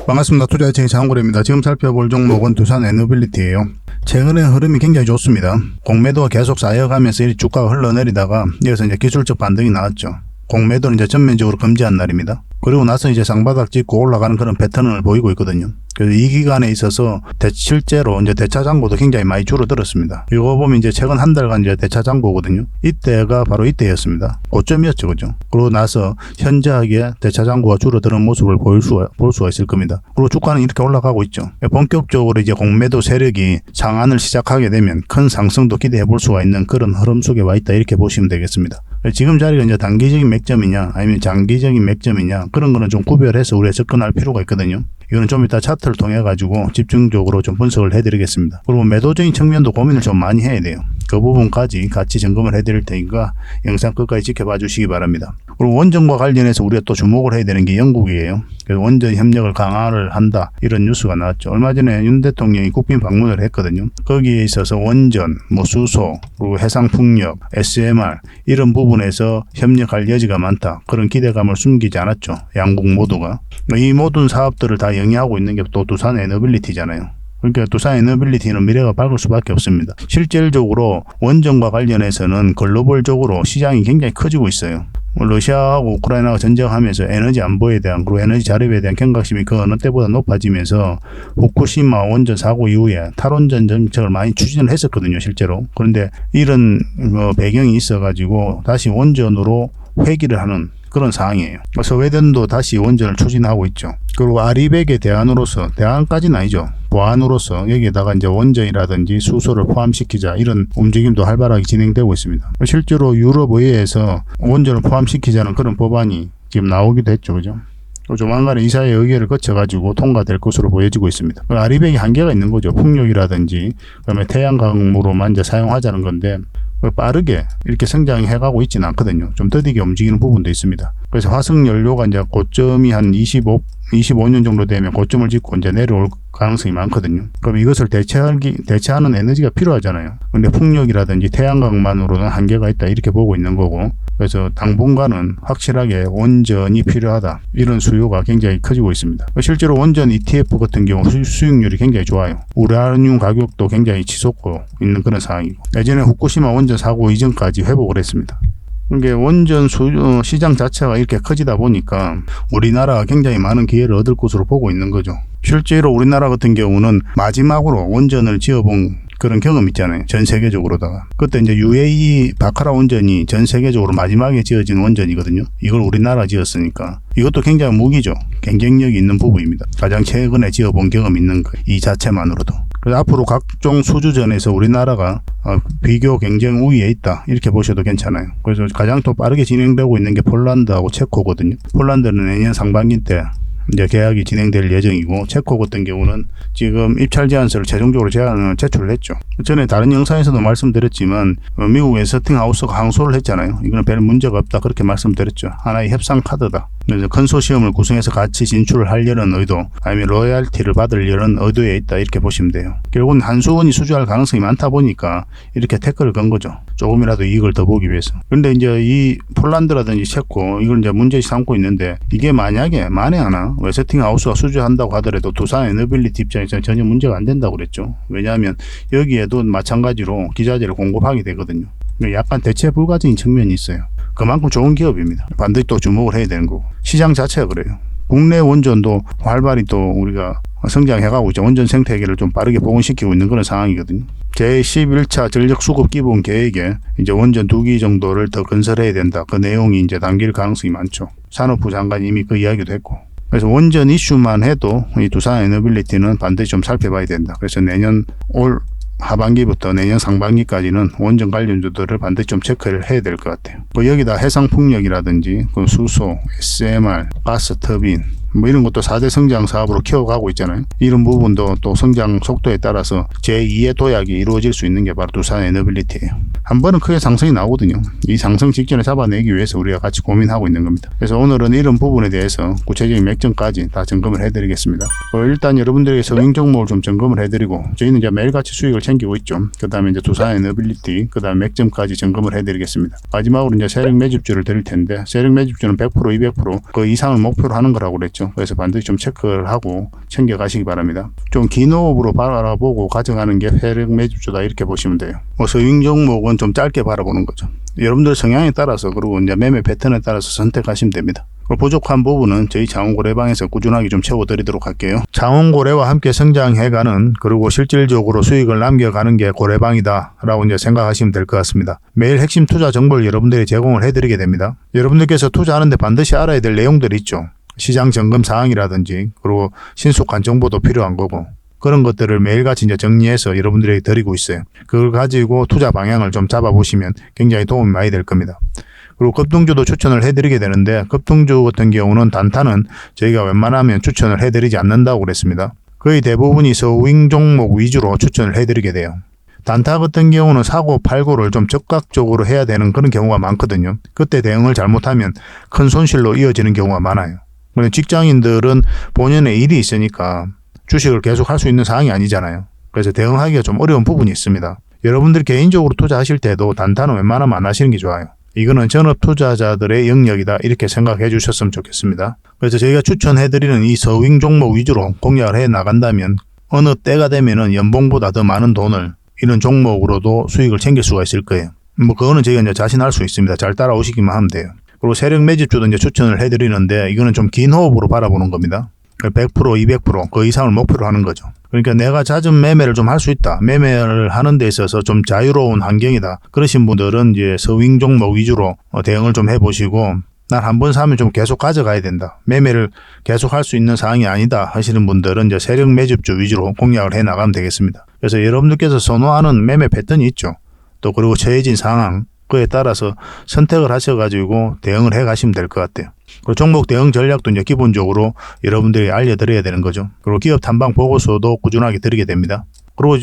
반갑습니다. 투자의 장고래입니다. 지금 살펴볼 종목은 두산 에너빌리티예요. 최근에 흐름이 굉장히 좋습니다. 공매도가 계속 쌓여가면서 이 주가가 흘러내리다가 여기서 이제 기술적 반등이 나왔죠. 공매도는 이제 전면적으로 금지한 날입니다. 그리고 나서 이제 쌍바닥 찍고 올라가는 그런 패턴을 보이고 있거든요. 그래서 이 기간에 있어서 실제로 이제 대차 잔고도 굉장히 많이 줄어들었습니다. 이거 보면 이제 최근 한 달간 이제 대차 잔고거든요. 이때가 바로 이때였습니다. 고점이었죠, 그죠? 그러고 나서 현저하게 대차 잔고가 줄어드는 모습을 볼 수가 있을 겁니다. 그리고 주가는 이렇게 올라가고 있죠. 본격적으로 이제 공매도 세력이 상한을 시작하게 되면 큰 상승도 기대해 볼 수가 있는 그런 흐름 속에 와 있다, 이렇게 보시면 되겠습니다. 지금 자리가 이제 단기적인 맥점이냐 아니면 장기적인 맥점이냐, 그런 거는 좀 구별해서 우리가 접근할 필요가 있거든요. 이거는 좀 이따 차트를 통해 가지고 집중적으로 좀 분석을 해드리겠습니다. 그리고 매도적인 측면도 고민을 좀 많이 해야 돼요. 그 부분까지 같이 점검을 해드릴 테니까 영상 끝까지 지켜봐 주시기 바랍니다. 그리고 원전과 관련해서 우리가 또 주목을 해야 되는 게 영국이에요. 그래서 원전 협력을 강화를 한다, 이런 뉴스가 나왔죠. 얼마 전에 윤 대통령이 국빈 방문을 했거든요. 거기에 있어서 원전, 수소, 그리고 해상풍력, SMR 이런 부분에서 협력할 여지가 많다, 그런 기대감을 숨기지 않았죠. 양국 모두가. 이 모든 사업들을 다 영위하고 있는 게 또 두산 에너빌리티잖아요. 그러니까 두산 에너빌리티는 미래가 밝을 수밖에 없습니다. 실질적으로 원전과 관련해서는 글로벌적으로 시장이 굉장히 커지고 있어요. 러시아하고 우크라이나가 전쟁하면서 에너지 안보에 대한, 그리고 에너지 자립에 대한 경각심이 그 어느 때보다 높아지면서 후쿠시마 원전 사고 이후에 탈원전 정책을 많이 추진을 했었거든요, 실제로. 그런데 이런 배경이 있어가지고 다시 원전으로 회귀를 하는 그런 상황이에요. 스웨덴도 다시 원전을 추진하고 있죠. 그리고 아리백의 대안으로서, 대안까지는 아니죠, 보안으로서 여기에다가 이제 원전이라든지 수소를 포함시키자, 이런 움직임도 활발하게 진행되고 있습니다. 실제로 유럽 의회에서 원전을 포함시키자는 그런 법안이 지금 나오기도 했죠, 그죠? 조만간에 이사회 의결을 거쳐가지고 통과될 것으로 보여지고 있습니다. 아리백이 한계가 있는 거죠. 풍력이라든지 그다음에 태양광으로만 이제 사용하자는 건데, 빠르게 이렇게 성장해가고 있지는 않거든요. 좀 더디게 움직이는 부분도 있습니다. 그래서 화석연료가 이제 고점이 한 25년 정도 되면 고점을 찍고 이제 내려올 가능성이 많거든요. 그럼 이것을 대체하는 에너지가 필요하잖아요. 근데 풍력이라든지 태양광만으로는 한계가 있다, 이렇게 보고 있는 거고, 그래서 당분간은 확실하게 원전이 필요하다, 이런 수요가 굉장히 커지고 있습니다. 실제로 원전 ETF 같은 경우 수익률이 굉장히 좋아요. 우라늄 가격도 굉장히 치솟고 있는 그런 상황이고, 예전에 후쿠시마 원전 사고 이전까지 회복을 했습니다. 그러니까 원전 시장 자체가 이렇게 커지다 보니까 우리나라가 굉장히 많은 기회를 얻을 것으로 보고 있는 거죠. 실제로 우리나라 같은 경우는 마지막으로 원전을 지어본 그런 경험 있잖아요, 전 세계적으로다가. 그때 이제 UAE 바카라 원전이 전 세계적으로 마지막에 지어진 원전이거든요. 이걸 우리나라 지었으니까 이것도 굉장히 무기죠. 경쟁력이 있는 부분입니다. 가장 최근에 지어본 경험 있는 거, 이 자체만으로도. 그래서 앞으로 각종 수주전에서 우리나라가 비교 경쟁 우위에 있다, 이렇게 보셔도 괜찮아요. 그래서 가장 또 빠르게 진행되고 있는 게 폴란드하고 체코거든요. 폴란드는 내년 상반기 때 이제 계약이 진행될 예정이고, 체코 같은 경우는 지금 입찰 제안서를 최종적으로 제출을 했죠. 전에 다른 영상에서도 말씀드렸지만 미국 웨스팅하우스가 항소를 했잖아요. 이거는 별 문제가 없다, 그렇게 말씀드렸죠. 하나의 협상 카드다. 그래서 컨소시엄을 구성해서 같이 진출을 하려는 의도, 아니면 로열티를 받으려는 의도에 있다, 이렇게 보시면 돼요. 결국은 한수원이 수주할 가능성이 많다 보니까 이렇게 태클을 건 거죠. 조금이라도 이익을 더 보기 위해서. 그런데 이제 이 폴란드라든지 체코, 이걸 이제 문제시 삼고 있는데, 이게 만약에 만에 하나 웨스팅하우스가 수주한다고 하더라도 두산 에너빌리티 입장에서는 전혀 문제가 안 된다고 그랬죠. 왜냐하면 여기에도 마찬가지로 기자재를 공급하게 되거든요. 약간 대체 불가적인 측면이 있어요. 그만큼 좋은 기업입니다. 반드시 또 주목을 해야 되는 거고, 시장 자체가 그래요. 국내 원전도 활발히 또 우리가 성장해가고 있죠. 원전 생태계를 좀 빠르게 복원시키고 있는 그런 상황이거든요. 제11차 전력 수급 기본 계획에 이제 원전 2기 정도를 더 건설해야 된다, 그 내용이 이제 담길 가능성이 많죠. 산업부 장관이 이미 그 이야기도 했고. 그래서 원전 이슈만 해도 이 두산 에너빌리티는 반드시 좀 살펴봐야 된다. 그래서 내년 올 하반기부터 내년 상반기까지는 원전 관련주들을 반드시 좀 체크를 해야 될 것 같아요. 여기다 해상풍력이라든지 수소, SMR, 가스 터빈, 이런 것도 4대 성장 사업으로 키워가고 있잖아요. 이런 부분도 또 성장 속도에 따라서 제2의 도약이 이루어질 수 있는 게 바로 두산 에너빌리티예요. 한 번은 크게 상승이 나오거든요. 이 상승 직전에 잡아내기 위해서 우리가 같이 고민하고 있는 겁니다. 그래서 오늘은 이런 부분에 대해서 구체적인 맥점까지 다 점검을 해드리겠습니다. 일단 여러분들에게 성인 종목을 좀 점검을 해드리고, 저희는 이제 매일같이 수익을 챙기고 있죠. 그 다음에 이제 두산 에너빌리티, 그 다음에 맥점까지 점검을 해드리겠습니다. 마지막으로 이제 세력 매집주를 드릴 텐데, 세력 매집주는 100%, 200% 그 이상을 목표로 하는 거라고 그랬죠. 거죠. 그래서 반드시 좀 체크를 하고 챙겨 가시기 바랍니다. 좀 긴 호흡으로 바라보고 가져가는 게 세력 매집주다 이렇게 보시면 돼요. 스윙 종목은 좀 짧게 바라보는 거죠. 여러분들 성향에 따라서 그리고 이제 매매 패턴에 따라서 선택하시면 됩니다. 부족한 부분은 저희 장원고래방에서 꾸준하게 좀 채워드리도록 할게요. 장원고래와 함께 성장해가는 그리고 실질적으로 수익을 남겨가는 게 고래방이다 라고 이제 생각하시면 될 것 같습니다. 매일 핵심 투자 정보를 여러분들이 제공을 해드리게 됩니다. 여러분들께서 투자하는데 반드시 알아야 될 내용들이 있죠. 시장 점검 사항이라든지 그리고 신속한 정보도 필요한 거고 그런 것들을 매일같이 이제 정리해서 여러분들에게 드리고 있어요. 그걸 가지고 투자 방향을 좀 잡아보시면 굉장히 도움이 많이 될 겁니다. 그리고 급등주도 추천을 해드리게 되는데 급등주 같은 경우는 단타는 저희가 웬만하면 추천을 해드리지 않는다고 그랬습니다. 거의 대부분이 스윙 종목 위주로 추천을 해드리게 돼요. 단타 같은 경우는 사고 팔고를 좀 적극적으로 해야 되는 그런 경우가 많거든요. 그때 대응을 잘못하면 큰 손실로 이어지는 경우가 많아요. 직장인들은 본연의 일이 있으니까 주식을 계속 할 수 있는 상황이 아니잖아요. 그래서 대응하기가 좀 어려운 부분이 있습니다. 여러분들 개인적으로 투자하실 때도 단타는 웬만하면 안 하시는 게 좋아요. 이거는 전업 투자자들의 영역이다 이렇게 생각해 주셨으면 좋겠습니다. 그래서 저희가 추천해드리는 이 스윙 종목 위주로 공략을 해 나간다면 어느 때가 되면은 연봉보다 더 많은 돈을 이런 종목으로도 수익을 챙길 수가 있을 거예요. 그거는 저희가 이제 자신할 수 있습니다. 잘 따라오시기만 하면 돼요. 그리고 세력 매집주도 이제 추천을 해드리는데 이거는 좀 긴 호흡으로 바라보는 겁니다. 100%, 200%, 그 이상을 목표로 하는 거죠. 그러니까 내가 잦은 매매를 좀 할 수 있다. 매매를 하는 데 있어서 좀 자유로운 환경이다. 그러신 분들은 이제 스윙 종목 위주로 대응을 좀 해보시고 난 한 번 사면 좀 계속 가져가야 된다. 매매를 계속 할 수 있는 상황이 아니다 하시는 분들은 이제 세력 매집주 위주로 공략을 해 나가면 되겠습니다. 그래서 여러분들께서 선호하는 매매 패턴이 있죠. 또 그리고 처해진 상황 그에 따라서 선택을 하셔가지고 대응을 해 가시면 될 것 같아요. 그리고 종목 대응 전략도 이제 기본적으로 여러분들이 알려드려야 되는 거죠. 그리고 기업 탐방 보고서도 꾸준하게 드리게 됩니다. 그리고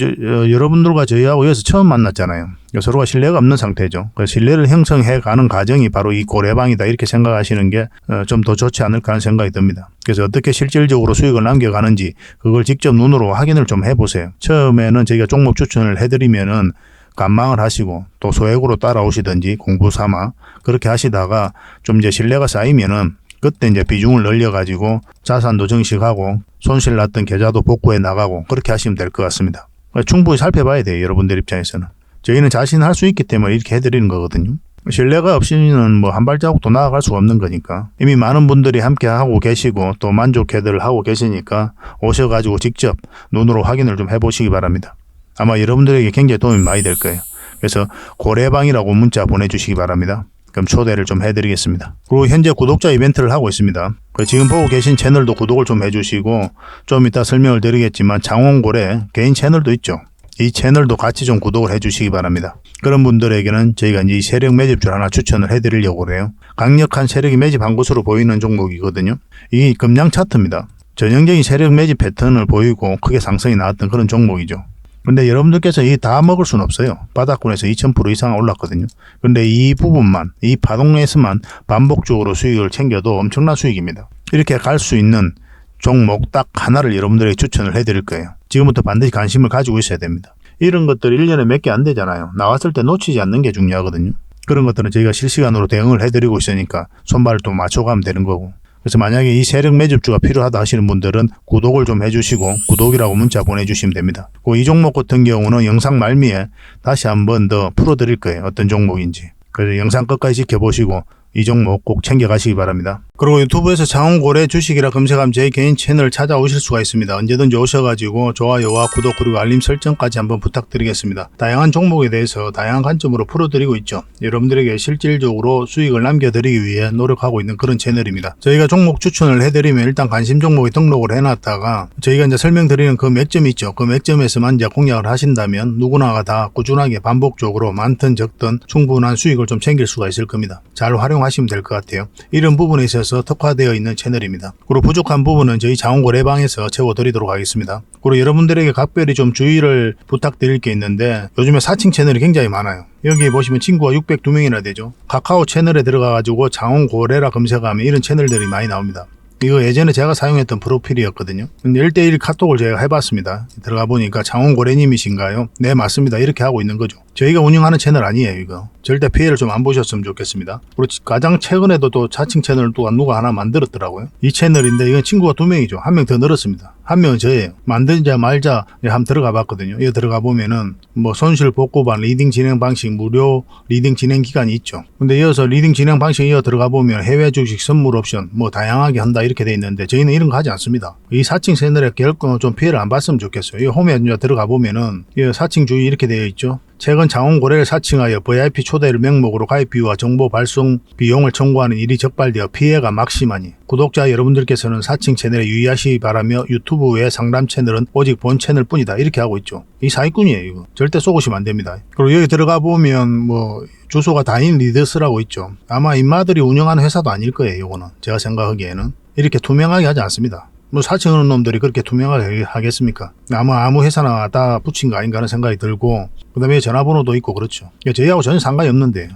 여러분들과 저희하고 여기서 처음 만났잖아요. 서로가 신뢰가 없는 상태죠. 그래서 신뢰를 형성해 가는 과정이 바로 이 고래방이다 이렇게 생각하시는 게 좀 더 좋지 않을까 하는 생각이 듭니다. 그래서 어떻게 실질적으로 수익을 남겨가는지 그걸 직접 눈으로 확인을 좀 해보세요. 처음에는 저희가 종목 추천을 해드리면은 관망을 하시고 또 소액으로 따라오시든지 공부 삼아 그렇게 하시다가 좀 이제 신뢰가 쌓이면은 그때 이제 비중을 늘려가지고 자산도 증식하고 손실 났던 계좌도 복구해 나가고 그렇게 하시면 될 것 같습니다. 충분히 살펴봐야 돼요. 여러분들 입장에서는. 저희는 자신할 수 있기 때문에 이렇게 해드리는 거거든요. 신뢰가 없이는 뭐 한 발자국도 나아갈 수가 없는 거니까 이미 많은 분들이 함께 하고 계시고 또 만족해들 하고 계시니까 오셔가지고 직접 눈으로 확인을 좀 해보시기 바랍니다. 아마 여러분들에게 굉장히 도움이 많이 될 거예요. 그래서 고래방이라고 문자 보내주시기 바랍니다. 그럼 초대를 좀 해드리겠습니다. 그리고 현재 구독자 이벤트를 하고 있습니다. 지금 보고 계신 채널도 구독을 좀 해주시고 좀 이따 설명을 드리겠지만 장원고래 개인 채널도 있죠. 이 채널도 같이 좀 구독을 해주시기 바랍니다. 그런 분들에게는 저희가 이제 세력 매집주를 하나 추천을 해드리려고 그래요. 강력한 세력이 매집한 것으로 보이는 종목이거든요. 이게 금량 차트입니다. 전형적인 세력 매집 패턴을 보이고 크게 상승이 나왔던 그런 종목이죠. 근데 여러분들께서 이 다 먹을 수는 없어요. 바닥권에서 2000% 이상 올랐거든요. 근데 이 부분만, 이 파동에서만 반복적으로 수익을 챙겨도 엄청난 수익입니다. 이렇게 갈 수 있는 종목 딱 하나를 여러분들에게 추천을 해드릴 거예요. 지금부터 반드시 관심을 가지고 있어야 됩니다. 이런 것들 1년에 몇 개 안 되잖아요. 나왔을 때 놓치지 않는 게 중요하거든요. 그런 것들은 저희가 실시간으로 대응을 해드리고 있으니까 손발을 또 맞춰가면 되는 거고. 그래서 만약에 이 세력 매집주가 필요하다 하시는 분들은 구독을 좀 해주시고 구독이라고 문자 보내주시면 됩니다. 이 종목 같은 경우는 영상 말미에 다시 한번 더 풀어드릴 거예요. 어떤 종목인지. 그래서 영상 끝까지 지켜보시고 이 종목 꼭 챙겨가시기 바랍니다. 그리고 유튜브에서 장원고래 주식이라 검색하면 제 개인 채널 찾아오실 수가 있습니다. 언제든지 오셔가지고 좋아요와 구독 그리고 알림 설정까지 한번 부탁드리겠습니다. 다양한 종목에 대해서 다양한 관점으로 풀어드리고 있죠. 여러분들에게 실질적으로 수익을 남겨드리기 위해 노력하고 있는 그런 채널입니다. 저희가 종목 추천을 해드리면 일단 관심 종목에 등록을 해놨다가 저희가 이제 설명드리는 그 맥점이 있죠. 그 맥점에서만 이제 공략을 하신다면 누구나가 다 꾸준하게 반복적으로 많든 적든 충분한 수익을 좀 챙길 수가 있을 겁니다. 잘 활용하시면 될 것 같아요. 이런 부분에 있어서 특화되어 있는 채널입니다. 그리고 부족한 부분은 저희 장원고래방에서 채워드리도록 하겠습니다. 그리고 여러분들에게 각별히 좀 주의를 부탁드릴 게 있는데 요즘에 사칭 채널이 굉장히 많아요. 여기 보시면 친구가 602명이나 되죠. 카카오 채널에 들어가가지고 장원고래라 검색하면 이런 채널들이 많이 나옵니다. 이거 예전에 제가 사용했던 프로필이었거든요. 근데 1:1 카톡을 제가 해봤습니다. 들어가 보니까 장원고래님이신가요? 네, 맞습니다. 이렇게 하고 있는 거죠. 저희가 운영하는 채널 아니에요, 이거. 절대 피해를 좀 안 보셨으면 좋겠습니다. 그리고 가장 최근에도 또 자칭 채널을 또 누가 하나 만들었더라고요. 이 채널인데 이건 친구가 2명이죠. 1명 더 늘었습니다. 1명은 저예요. 만들자 말자 한번 들어가 봤거든요. 여기 들어가 보면은 뭐 손실 복구반 리딩 진행 방식 무료 리딩 진행 기간이 있죠. 근데 이어서 리딩 진행 방식 이어 들어가 보면 해외 주식 선물 옵션 뭐 다양하게 한다 이렇게 돼 있는데 저희는 이런 거 하지 않습니다. 이 사칭 채널에 결코 좀 피해를 안 봤으면 좋겠어요. 이 홈에 들어가 보면은 이 사칭 주의 이렇게 되어 있죠. 최근 장원 고래를 사칭하여 VIP 초대를 명목으로 가입 비유와 정보 발송 비용을 청구하는 일이 적발되어 피해가 막심하니 구독자 여러분들께서는 사칭 채널에 유의하시기 바라며 유튜브 외 상담 채널은 오직 본 채널 뿐이다 이렇게 하고 있죠. 이 사기꾼이에요. 이거 절대 쏘고시면 안 됩니다. 그리고 여기 들어가 보면 뭐 주소가 다인 리더스라고 있죠. 아마 인마들이 운영하는 회사도 아닐 거예요. 이거는 제가 생각하기에는 이렇게 투명하게 하지 않습니다. 뭐 사칭하는 놈들이 그렇게 투명하게 하겠습니까? 아무 회사나 다 붙인 거 아닌가 하는 생각이 들고, 그 다음에 전화번호도 있고 그렇죠. 저희하고 전혀 상관이 없는데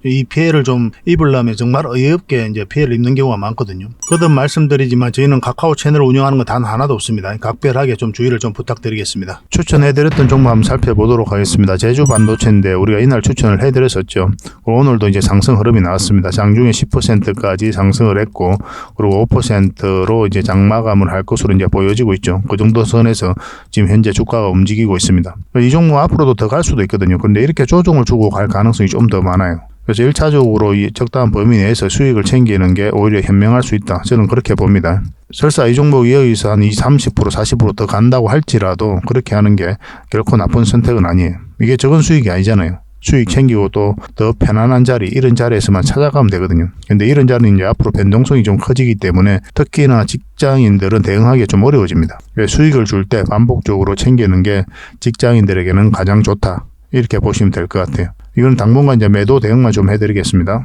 이 피해를 좀 입으려면 정말 어이없게 이제 피해를 입는 경우가 많거든요. 거듭 말씀드리지만 저희는 카카오 채널을 운영하는 건 단 하나도 없습니다. 각별하게 좀 주의를 좀 부탁드리겠습니다. 추천해드렸던 종목 한번 살펴보도록 하겠습니다. 제주 반도체인데 우리가 이날 추천을 해드렸었죠. 오늘도 이제 상승 흐름이 나왔습니다. 장중에 10%까지 상승을 했고, 그리고 5%로 이제 장마감을 할 것으로 이제 보여지고 있죠. 그 정도 선에서 지금 현재 주가가 움직이고 있습니다. 이 종목 앞으로도 더 갈 수도 있거든요. 근데 이렇게 조정을 주고 갈 가능성이 좀 더 많아요. 그래서 1차적으로 이 적당한 범위 내에서 수익을 챙기는 게 오히려 현명할 수 있다. 저는 그렇게 봅니다. 설사 이 종목이 여기서 한 30%, 40% 더 간다고 할지라도 그렇게 하는 게 결코 나쁜 선택은 아니에요. 이게 적은 수익이 아니잖아요. 수익 챙기고 또 더 편안한 자리, 이런 자리에서만 찾아가면 되거든요. 근데 이런 자리는 이제 앞으로 변동성이 좀 커지기 때문에 특히나 직장인들은 대응하기 좀 어려워집니다. 수익을 줄 때 반복적으로 챙기는 게 직장인들에게는 가장 좋다. 이렇게 보시면 될 것 같아요. 이건 당분간 이제 매도 대응만 좀 해드리겠습니다.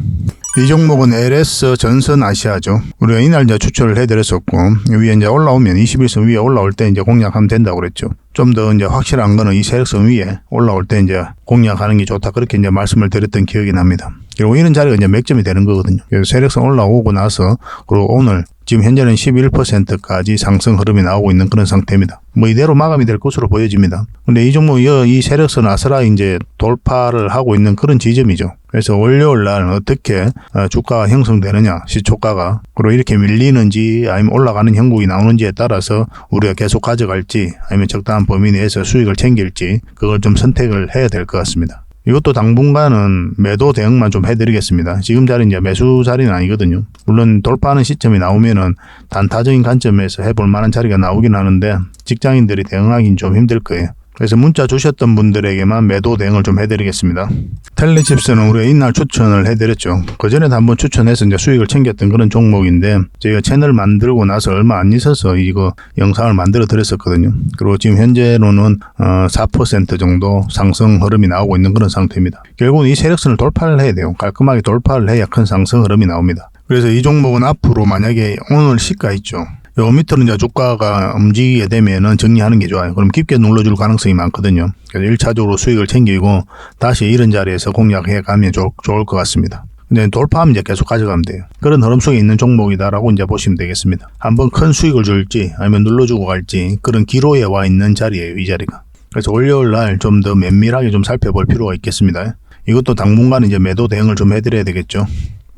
이 종목은 LS 전선 아시아죠. 우리가 이날 이제 추천을 해드렸었고, 위에 이제 올라오면 21선 위에 올라올 때 이제 공략하면 된다고 그랬죠. 좀 더 이제 확실한 거는 이 세력선 위에 올라올 때 이제 공략하는 게 좋다. 그렇게 이제 말씀을 드렸던 기억이 납니다. 그리고 이런 자리가 이제 맥점이 되는 거거든요. 그래서 세력선 올라오고 나서, 그리고 오늘 지금 현재는 11%까지 상승 흐름이 나오고 있는 그런 상태입니다. 뭐 이대로 마감이 될 것으로 보여집니다. 근데 이 종목 이 세력선 아스라이 이제 돌파를 하고 있는 그런 지점이죠. 그래서 월요일 날 어떻게 주가가 형성되느냐, 시초가가, 그리고 이렇게 밀리는지 아니면 올라가는 형국이 나오는지에 따라서 우리가 계속 가져갈지 아니면 적당한 범위 내에서 수익을 챙길지 그걸 좀 선택을 해야 될 것 같습니다. 이것도 당분간은 매도 대응만 좀 해드리겠습니다. 지금 자리는 이제 매수 자리는 아니거든요. 물론 돌파하는 시점이 나오면은 단타적인 관점에서 해볼 만한 자리가 나오긴 하는데 직장인들이 대응하기는 좀 힘들 거예요. 그래서 문자 주셨던 분들에게만 매도 대응을 좀 해드리겠습니다. 텔레칩스는 우리가 이날 추천을 해드렸죠. 그전에도 한번 추천해서 이제 수익을 챙겼던 그런 종목인데 저희가 채널 만들고 나서 얼마 안 있어서 이거 영상을 만들어 드렸었거든요. 그리고 지금 현재로는 4% 정도 상승 흐름이 나오고 있는 그런 상태입니다. 결국은 이 세력선을 돌파를 해야 돼요. 깔끔하게 돌파를 해야 큰 상승 흐름이 나옵니다. 그래서 이 종목은 앞으로 만약에 오늘 시가 있죠. 요 밑으로 이제 주가가 움직이게 되면은 정리하는 게 좋아요. 그럼 깊게 눌러줄 가능성이 많거든요. 그래서 1차적으로 수익을 챙기고 다시 이런 자리에서 공략해 가면 좋을 것 같습니다. 근데 돌파하면 이제 계속 가져가면 돼요. 그런 흐름 속에 있는 종목이다라고 이제 보시면 되겠습니다. 한번 큰 수익을 줄지 아니면 눌러주고 갈지 그런 기로에 와 있는 자리예요, 이 자리가. 그래서 월요일 날 좀 더 면밀하게 좀 살펴볼 필요가 있겠습니다. 이것도 당분간 이제 매도 대응을 좀 해드려야 되겠죠.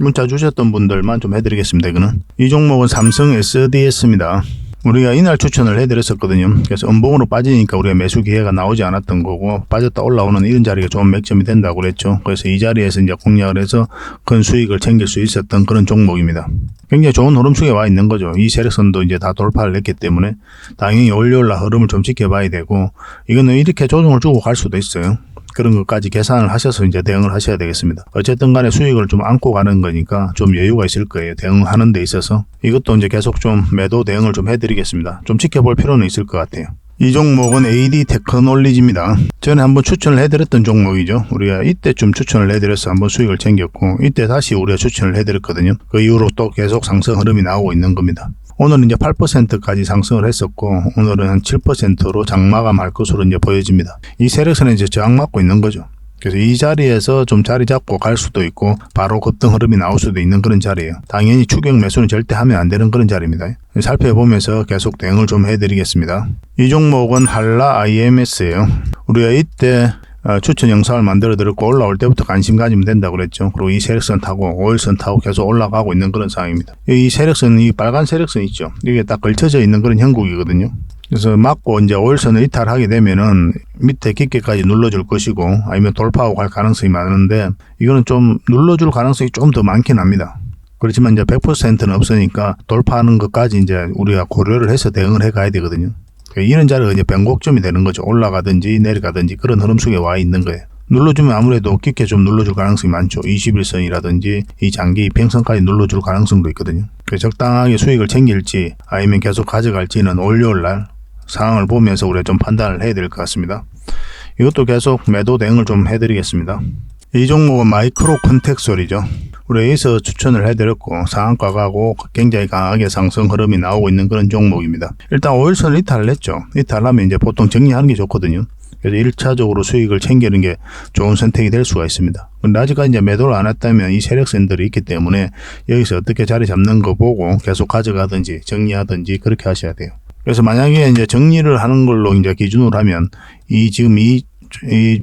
문자 주셨던 분들만 좀 해드리겠습니다. 이거는 이 종목은 삼성 SDS입니다. 우리가 이날 추천을 해드렸었거든요. 그래서 음봉으로 빠지니까 우리가 매수 기회가 나오지 않았던 거고 빠졌다 올라오는 이런 자리가 좀 맥점이 된다고 그랬죠. 그래서 이 자리에서 이제 공략을 해서 큰 수익을 챙길 수 있었던 그런 종목입니다. 굉장히 좋은 흐름 속에 와 있는 거죠. 이 세력선도 이제 다 돌파를 했기 때문에 당연히 월요일날 흐름을 좀 지켜봐야 되고 이거는 이렇게 조정을 주고 갈 수도 있어요. 그런 것까지 계산을 하셔서 이제 대응을 하셔야 되겠습니다. 어쨌든 간에 수익을 좀 안고 가는 거니까 좀 여유가 있을 거예요. 대응하는 데 있어서. 이것도 이제 계속 좀 매도 대응을 좀 해드리겠습니다. 좀 지켜볼 필요는 있을 것 같아요. 이 종목은 AD 테크놀리지입니다. 전에 한번 추천을 해드렸던 종목이죠. 우리가 이때쯤 추천을 해드려서 한번 수익을 챙겼고 이때 다시 우리가 추천을 해드렸거든요. 그 이후로 또 계속 상승 흐름이 나오고 있는 겁니다. 오늘은 이제 8%까지 상승을 했었고 오늘은 한 7%로 장마감할 것으로 이제 보여집니다. 이 세력선에 이제 저항받고 있는 거죠. 그래서 이 자리에서 좀 자리 잡고 갈 수도 있고 바로 급등 흐름이 나올 수도 있는 그런 자리예요. 당연히 추격 매수는 절대 하면 안 되는 그런 자리입니다. 살펴보면서 계속 대응을 좀 해드리겠습니다. 이 종목은 한라 IMS예요. 우리가 이때 추천 영상을 만들어 드렸고 올라올 때부터 관심 가지면 된다고 그랬죠. 그리고 이 세력선 타고 5일선 타고 계속 올라가고 있는 그런 상황입니다. 이 세력선, 이 빨간 세력선 있죠. 이게 딱 걸쳐져 있는 그런 형국이거든요. 그래서 맞고 이제 5일선을 이탈하게 되면은 밑에 깊게까지 눌러줄 것이고 아니면 돌파하고 갈 가능성이 많은데 이거는 좀 눌러줄 가능성이 좀 더 많긴 합니다. 그렇지만 이제 100%는 없으니까 돌파하는 것까지 이제 우리가 고려를 해서 대응을 해 가야 되거든요. 이런 자리가 이제 변곡점이 되는 거죠. 올라가든지 내려가든지 그런 흐름 속에 와 있는 거예요. 눌러주면 아무래도 깊게 좀 눌러줄 가능성이 많죠. 21선이라든지 이 장기 이평선까지 눌러줄 가능성도 있거든요. 적당하게 수익을 챙길지 아니면 계속 가져갈지는 월요일날 상황을 보면서 우리가 좀 판단을 해야 될 것 같습니다. 이것도 계속 매도 대응을 좀 해드리겠습니다. 이 종목은 마이크로 컨텍스트이죠. 우리 여기서 추천을 해드렸고 상한가가고 굉장히 강하게 상승 흐름이 나오고 있는 그런 종목입니다. 일단 5일선을 이탈을 했죠. 이탈하면 이제 보통 정리하는 게 좋거든요. 그래서 1차적으로 수익을 챙기는 게 좋은 선택이 될 수가 있습니다. 근데 아직까지 이제 매도를 안 했다면 이 세력선들이 있기 때문에 여기서 어떻게 자리 잡는 거 보고 계속 가져가든지 정리하든지 그렇게 하셔야 돼요. 그래서 만약에 이제 정리를 하는 걸로 이제 기준으로 하면 지금 이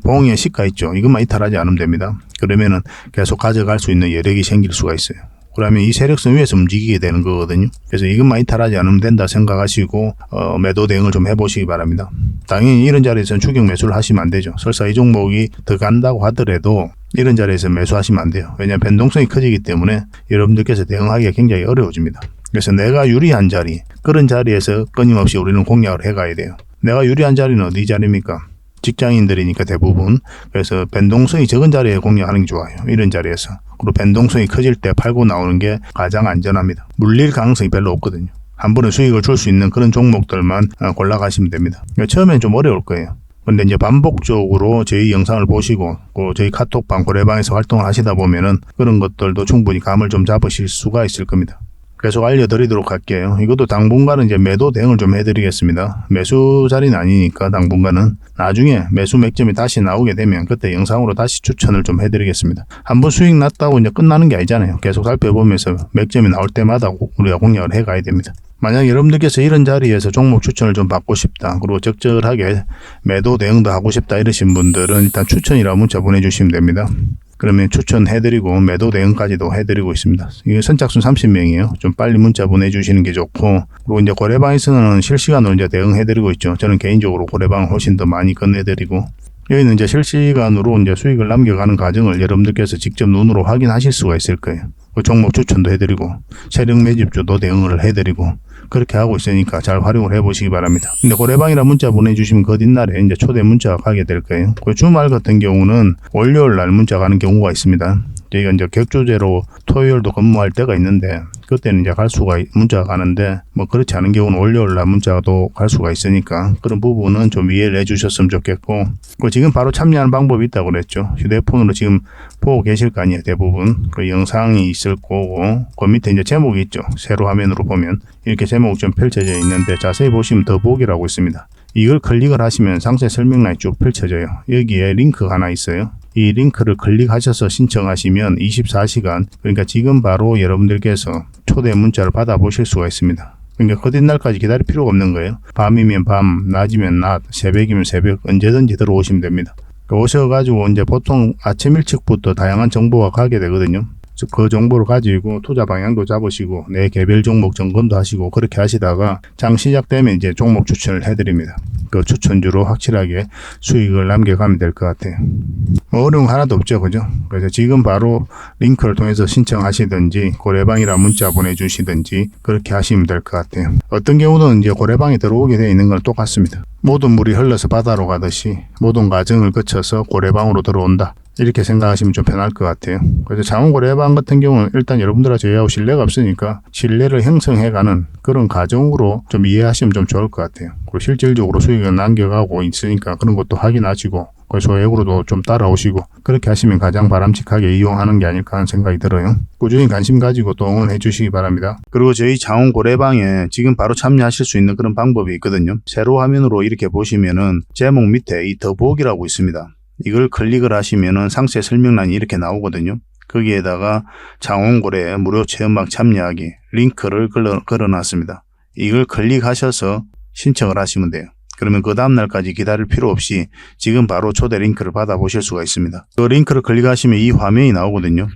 봉의 시가 있죠. 이것만 이탈하지 않으면 됩니다. 그러면은 계속 가져갈 수 있는 여력이 생길 수가 있어요. 그러면 이 세력선 위에서 움직이게 되는 거거든요. 그래서 이것만 이탈하지 않으면 된다 생각하시고 매도 대응을 좀 해보시기 바랍니다. 당연히 이런 자리에서는 추격 매수를 하시면 안 되죠. 설사 이 종목이 더 간다고 하더라도 이런 자리에서 매수하시면 안 돼요. 왜냐하면 변동성이 커지기 때문에 여러분들께서 대응하기가 굉장히 어려워집니다. 그래서 내가 유리한 자리, 그런 자리에서 끊임없이 우리는 공략을 해가야 돼요. 내가 유리한 자리는 어디 자리입니까? 직장인들이니까 대부분. 그래서 변동성이 적은 자리에 공략하는 게 좋아요. 이런 자리에서. 그리고 변동성이 커질 때 팔고 나오는 게 가장 안전합니다. 물릴 가능성이 별로 없거든요. 한 번에 수익을 줄 수 있는 그런 종목들만 골라가시면 됩니다. 처음엔 좀 어려울 거예요. 근데 이제 반복적으로 저희 영상을 보시고 저희 카톡방 고래방에서 활동을 하시다 보면은 그런 것들도 충분히 감을 좀 잡으실 수가 있을 겁니다. 계속 알려드리도록 할게요. 이것도 당분간은 이제 매도 대응을 좀 해드리겠습니다. 매수 자리는 아니니까 당분간은 나중에 매수 맥점이 다시 나오게 되면 그때 영상으로 다시 추천을 좀 해드리겠습니다. 한번 수익 났다고 이제 끝나는 게 아니잖아요. 계속 살펴보면서 맥점이 나올 때마다 우리가 공략을 해가야 됩니다. 만약 여러분들께서 이런 자리에서 종목 추천을 좀 받고 싶다, 그리고 적절하게 매도 대응도 하고 싶다 이러신 분들은 일단 추천이라고 문자 보내주시면 됩니다. 그러면 추천해드리고 매도 대응까지도 해드리고 있습니다. 이게 선착순 30명이에요. 좀 빨리 문자 보내주시는 게 좋고, 그리고 이제 고래방에서는 실시간으로 이제 대응해드리고 있죠. 저는 개인적으로 고래방을 훨씬 더 많이 건네드리고, 여기는 이제 실시간으로 이제 수익을 남겨가는 과정을 여러분들께서 직접 눈으로 확인하실 수가 있을 거예요. 그 종목 추천도 해드리고, 세력 매집주도 대응을 해드리고, 그렇게 하고 있으니까 잘 활용을 해보시기 바랍니다. 근데 고래방이라 문자 보내주시면 그 뒷날에 이제 초대 문자가 가게 될 거예요. 그 주말 같은 경우는 월요일 날 문자 가는 경우가 있습니다. 저희가 이제 격주제로 토요일도 근무할 때가 있는데 그때는 이제 문자가 가는데 뭐 그렇지 않은 경우는 월요일 날 문자도 갈 수가 있으니까 그런 부분은 좀 이해를 해주셨으면 좋겠고, 지금 바로 참여하는 방법이 있다고 그랬죠. 휴대폰으로 지금 보고 계실 거 아니에요. 대부분 그 영상이 있을 거고 그 밑에 이제 제목이 있죠. 세로 화면으로 보면 이렇게 제목이 좀 펼쳐져 있는데 자세히 보시면 더보기라고 있습니다. 이걸 클릭을 하시면 상세 설명란이 쭉 펼쳐져요. 여기에 링크가 하나 있어요. 이 링크를 클릭하셔서 신청하시면 24시간, 그러니까 지금 바로 여러분들께서 초대 문자를 받아보실 수가 있습니다. 그러니까 그 뒷날까지 기다릴 필요가 없는 거예요. 밤이면 밤, 낮이면 낮, 새벽이면 새벽, 언제든지 들어오시면 됩니다. 오셔가지고 이제 보통 아침 일찍부터 다양한 정보가 가게 되거든요. 그 정보를 가지고 투자 방향도 잡으시고 내 개별 종목 점검도 하시고 그렇게 하시다가 장 시작되면 이제 종목 추천을 해드립니다. 그 추천주로 확실하게 수익을 남겨가면 될 것 같아요. 어려운 거 하나도 없죠, 그죠? 그래서 지금 바로 링크를 통해서 신청하시든지 고래방이라 문자 보내주시든지 그렇게 하시면 될 것 같아요. 어떤 경우는 이제 고래방에 들어오게 되어 있는 건 똑같습니다. 모든 물이 흘러서 바다로 가듯이 모든 과정을 거쳐서 고래방으로 들어온다, 이렇게 생각하시면 좀 편할 것 같아요. 그래서 장원고래방 같은 경우는 일단 여러분들과 저희하고 신뢰가 없으니까 신뢰를 형성해가는 그런 과정으로 좀 이해하시면 좀 좋을 것 같아요. 그리고 실질적으로 수익을 남겨가고 있으니까 그런 것도 확인하시고 소액으로도 좀 따라오시고 그렇게 하시면 가장 바람직하게 이용하는 게 아닐까 하는 생각이 들어요. 꾸준히 관심 가지고 또 응원해 주시기 바랍니다. 그리고 저희 장원고래방에 지금 바로 참여하실 수 있는 그런 방법이 있거든요. 세로 화면으로 이렇게 보시면은 제목 밑에 이 더보기라고 있습니다. 이걸 클릭을 하시면은 상세 설명란이 이렇게 나오거든요. 거기에다가 장원고래 무료 체험방 참여하기 링크를 걸어놨습니다. 이걸 클릭하셔서 신청을 하시면 돼요. 그러면 그 다음날까지 기다릴 필요 없이 지금 바로 초대 링크를 받아보실 수가 있습니다. 그 링크를 클릭하시면 이 화면이 나오거든요.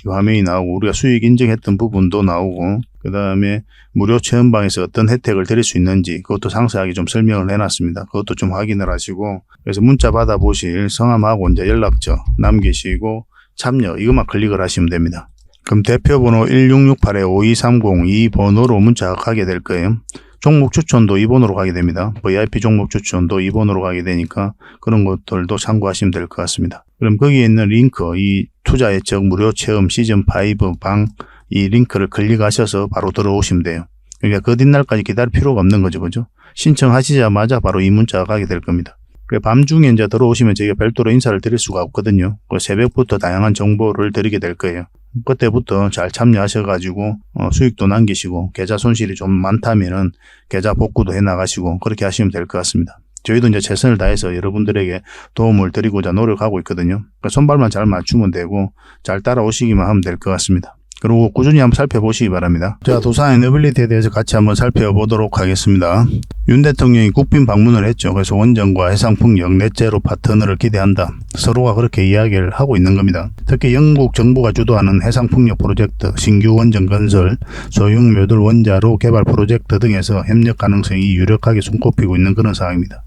이 화면이 나오고 우리가 수익 인증했던 부분도 나오고 그 다음에 무료 체험방에서 어떤 혜택을 드릴 수 있는지 그것도 상세하게 좀 설명을 해놨습니다. 그것도 좀 확인을 하시고 그래서 문자 받아보실 성함하고 이제 연락처 남기시고 참여 이것만 클릭을 하시면 됩니다. 그럼 대표번호 1668-5230 이 번호로 문자가 가게 될 거예요. 종목 추천도 이 번호로 가게 됩니다. VIP 종목 추천도 이 번호로 가게 되니까 그런 것들도 참고하시면 될 것 같습니다. 그럼 거기에 있는 링크, 이 투자 예측 무료 체험 시즌5 방 이 링크를 클릭하셔서 바로 들어오시면 돼요. 그러니까 그 뒷날까지 기다릴 필요가 없는 거죠. 그죠? 신청하시자마자 바로 이 문자가 가게 될 겁니다. 밤중에 이제 들어오시면 저희가 별도로 인사를 드릴 수가 없거든요. 새벽부터 다양한 정보를 드리게 될 거예요. 그때부터 잘 참여하셔가지고 수익도 남기시고 계좌 손실이 좀 많다면은 계좌 복구도 해 나가시고 그렇게 하시면 될 것 같습니다. 저희도 이제 최선을 다해서 여러분들에게 도움을 드리고자 노력하고 있거든요. 그러니까 손발만 잘 맞추면 되고 잘 따라오시기만 하면 될 것 같습니다. 그리고 꾸준히 한번 살펴보시기 바랍니다. 자, 두산 에너빌리티에 대해서 같이 한번 살펴보도록 하겠습니다. 윤 대통령이 국빈 방문을 했죠. 그래서 원전과 해상풍력 넷제로 파트너를 기대한다. 서로가 그렇게 이야기를 하고 있는 겁니다. 특히 영국 정부가 주도하는 해상풍력 프로젝트, 신규 원전 건설, 소형 묘들 원자로 개발 프로젝트 등에서 협력 가능성이 유력하게 손꼽히고 있는 그런 상황입니다.